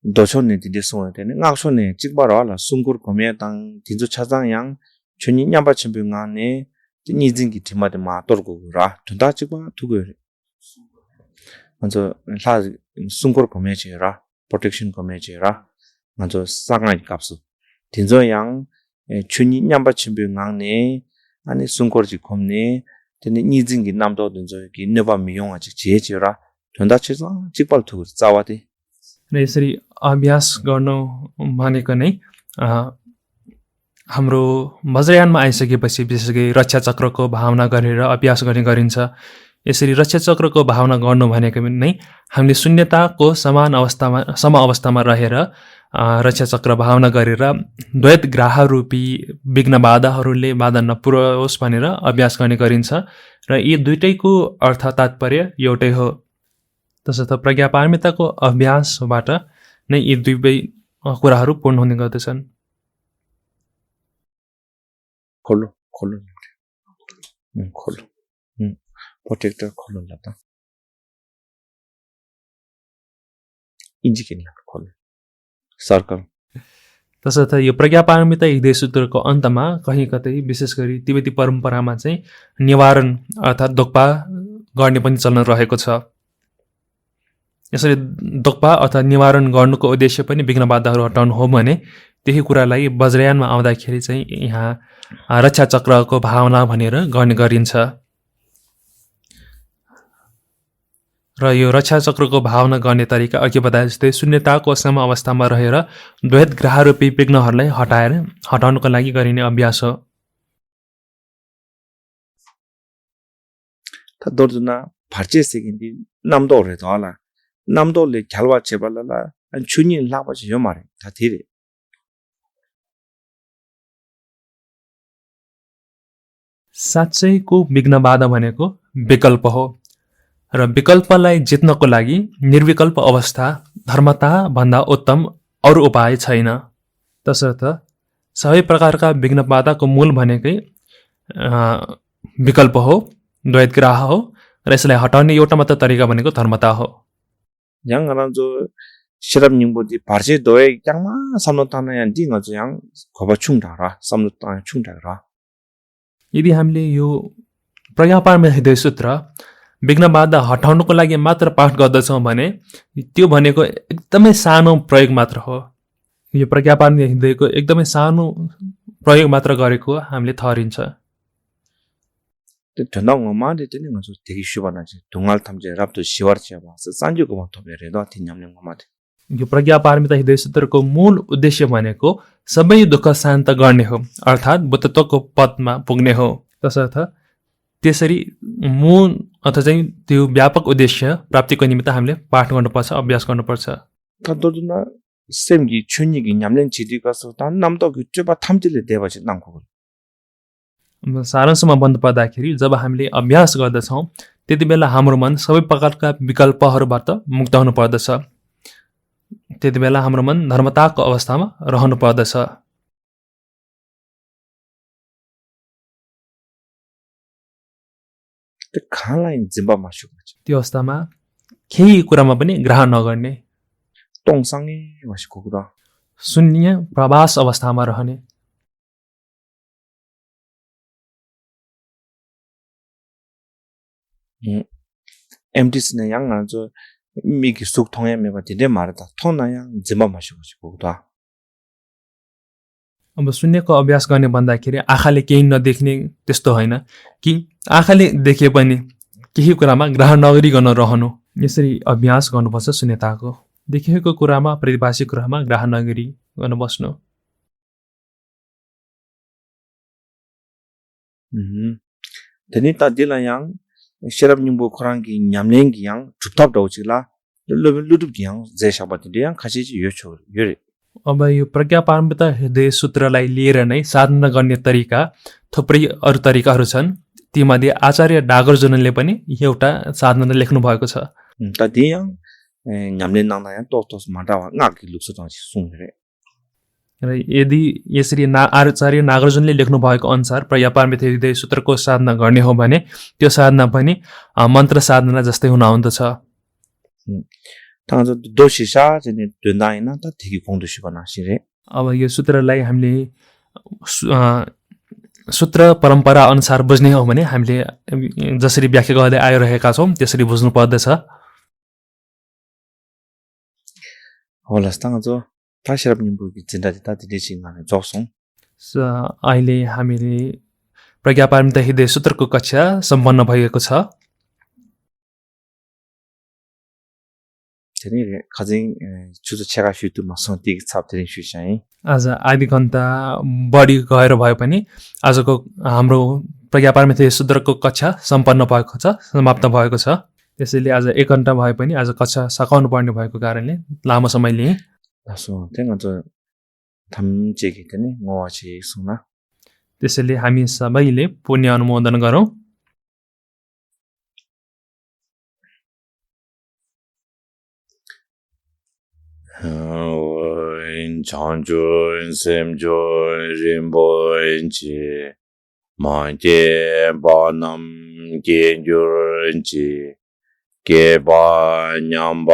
दोछोने दिदे सोने ngaksoने चिकबार होला सुंगुर घमे ताङ तिन्जो छजाङ yang chuni nyamba chimbu ngane निजिङकी थिमाते मा तर्को रा धुदा चिकबा थुगरे 먼저 라 सुंगुर घमे रा प्रोटेक्सन घमे रा 먼저 상하이 값수 딘저양 chuni nyamba chimbu ngane 아니 सुंगुर지 घमने 되는 निजिङकी नाम도 딘저기 नेबा मियोङा छि जेजेरा धुदा चिज चिकबाल थुग चावाते र यसरी अभ्यास गर्नु भनेको नै हाम्रो वज्रयानमा आइसकेपछि विशेष गरी रक्षा चक्रको भावना गरेर अभ्यास गर्ने गरिन्छ। यसरी रक्षा चक्रको भावना गर्नु भनेको नै हामीले शून्यताको सम अवस्थामा रहेर रक्षा चक्र भावना गरेर द्वैत ग्राह रूपी विघ्न बाधाहरूले बाधा नपुरोस् भनेर अभ्यास गर्ने गरिन्छ र यी दुईटैको अर्थ तात्पर्य एउटै हो। तसर्थ प्रज्ञापारमिताको अभ्यासबाट नै यी दुवै कुराहरू पूर्ण हुने गर्दछन्। खोलो प्रोटेक्टर खोलो लाता इन्जिकेन खोलो सर्कल। तसर्थ यो प्रज्ञापारमिता हृदय सूत्रको अन्तमा कहीँ कतै विशेष गरी तिब्बती परम्परामा चाहिँ निवारण अर्थात् दोक्पा गर्ने पनि चलन रहेको छ। यसरी दोक्पा अथवा निवारण गर्नुको उद्देश्य पनि विघ्न बाधाहरू हटाउनु हो भने त्यही कुरालाई वज्रयानमा आउँदाखेरि चाहिँ यहाँ रक्षा चक्रको भावना भनेर गर्ने गरिन्छ र यो रक्षा चक्रको भावना गर्ने तरिका अघि बताए जस्तै शून्यताको सम अवस्थामा रहेर द्वैत ग्राह रूपी विघ्नहरूलाई हटाउनको लागि गरिने अभ्यास हो। दोर्जुना भारचे सेकेन्डी नामदो रहेछ होला नामदोले ख्यालवा छेबालाला अनि छुनी लापछि यो मारे थाथिरे साँच्चैको विघ्न बाधा भनेको विकल्प हो र विकल्पलाई जित्नको लागि निर्विकल्प अवस्था धर्मता भन्दा उत्तम अरू उपाय छैन। तसर्थ सबै प्रकारका विघ्न बाधाको मूल भनेकै विकल्प हो, द्वैत ग्राह हो र यसलाई हटाउने एउटा मात्र तरिका भनेको धर्मता हो। yang ngaransो शरब निम्बुजी भारचे दोय याङमा समनताना यान दिङ चाहिँ yang खबा छुङढारा समनता छुङढारा। यदि हामीले यो प्रज्ञापारमिता हृदय सूत्र विघ्न बाधा हटाउनको लागि मात्र पाठ गर्दछौँ भने त्यो भनेको एकदमै सानो प्रयोग मात्र हो। यो प्रज्ञापारमिता हृदयको एकदमै सानो प्रयोग मात्र गरेको हामीले ठहरिन्छ। धनङमा देते नि ngso देखि शुभना चाहिँ ढुङ्गाल थम्जे राप्तो शिवार्चे भास सान्जुको थपेर द थिन्यामले यो प्रज्ञापारमिता हृदय सूत्रको मूल उद्देश्य भनेको सबै दुःख शान्त गर्ने हो अर्थात् बुद्धत्वको पदमा पुग्ने हो। तसर्थ त्यसरी मूल अथवा चाहिँ त्यो व्यापक उद्देश्य प्राप्तिको निमित्त हामीले पाठ गर्नुपर्छ, अभ्यास गर्नुपर्छ। तदुना सेमगी छुनिगी न्यामलेन छिदिकासो त नाम त गुच्चबा थम्तिले देबछि नामको सारांशमा भन्नु पर्दाखेरि जब हामीले अभ्यास गर्दछौँ त्यति बेला हाम्रो मन सबै प्रकारका विकल्पहरूबाट मुक्त हुनु पर्दछ। त्यति बेला हाम्रो मन धर्मताको अवस्थामा रहनु पर्दछ। त्यो अवस्थामा केही कुरामा पनि ग्रह नगर्ने, शून्य प्रवास अवस्थामा रहने। MTC ने yang nga zo mi ki suk thong ya me ba de mar da thong na yang jima ma shi ko da अब सुन्नेको अभ्यास गर्ने भन्दाखेरि आँखाले केही नदेख्ने त्यस्तो होइन कि आँखाले देखे पनि केही कुरामा ग्रहण नगरिकन रहनु यसरी अभ्यास गर्नुपर्छ शून्यताको देखेको कुरामा प्रतिभासी कुरामा ग्रहण नगरिकन बस्नु Tani ta dila yang sherab nyingbo khurang ki nyamleng ki yang chuptap daw chila ludup ki yang zai shabat de yang khashi ji yo chor yore अब यो प्रज्ञापारमिता हृदय सूत्रलाई लिएर नै साधना गर्ने तरिका थुप्रै अरू तरिकाहरू छन् तीमध्ये आचार्य नागार्जुनले पनि एउटा साधना लेख्नु भएको छ ta de yang nyamleng nang na yang tos mata wa nga ki luksu ta chi sung re र यदि यसरी आचार्य नागार्जुनले लेख्नु भएको अनुसार प्रज्ञापारमिता हृदय सूत्रको साधना गर्ने हो भने त्यो साधना पनि मन्त्र साधना जस्तै हुन आउँदछ 당저 도시사 전에 된다이나 다 되게 공도 시거나 시래 अब यो सूत्रलाई हामीले सूत्र परम्परा अनुसार बुझ्ने हो भने हामीले जसरी व्याख्या गर्दै आइरहेका छौं त्यसरी बुझ्नु पर्दछ होला 당저 다시랍 님보기 진짜 다들이 지나는 적성 अहिले हामीले प्रज्ञापारमिता हृदय सूत्रको कक्षा सम्पन्न भएको छ 전에 가진 주도 제가 슈트 막선 되게 잡들인 슈샤이 आज आधी घण्टा बढी गएर भए पनि आजको हाम्रो प्रज्ञापारमिता हृदय सूत्रको कक्षा सम्पन्न भएको छ समाप्त भएको छ त्यसैले आज 1 घण्टा भए पनि आज कक्षा सकाउनु पर्ने भएको कारणले लामो समय लिए 나서 tenga 저 담제기 때문에 뭐와치 सुना त्यसैले हामी सबैले पुण्य अनुमोदन गरौँ 장준 샘준 림보인지 만제 바남 genjur인지 개바 냠바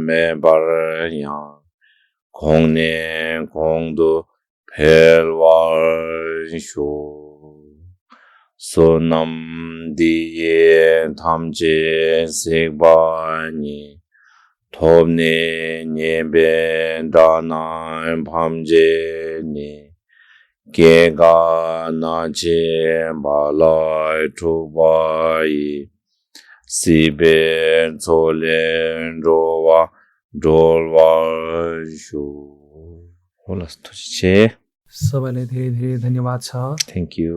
메바냐 공내 공도 펠와쇼 소남디에 탐제 색바니 톱니 예벤다나 밤제니 개가 나지 말라이 투바이 시베 솔렌로와 돌와쇼 होला स्तोचे सबैलाई धेरै धेरै धन्यवाद छ थ्यांक यू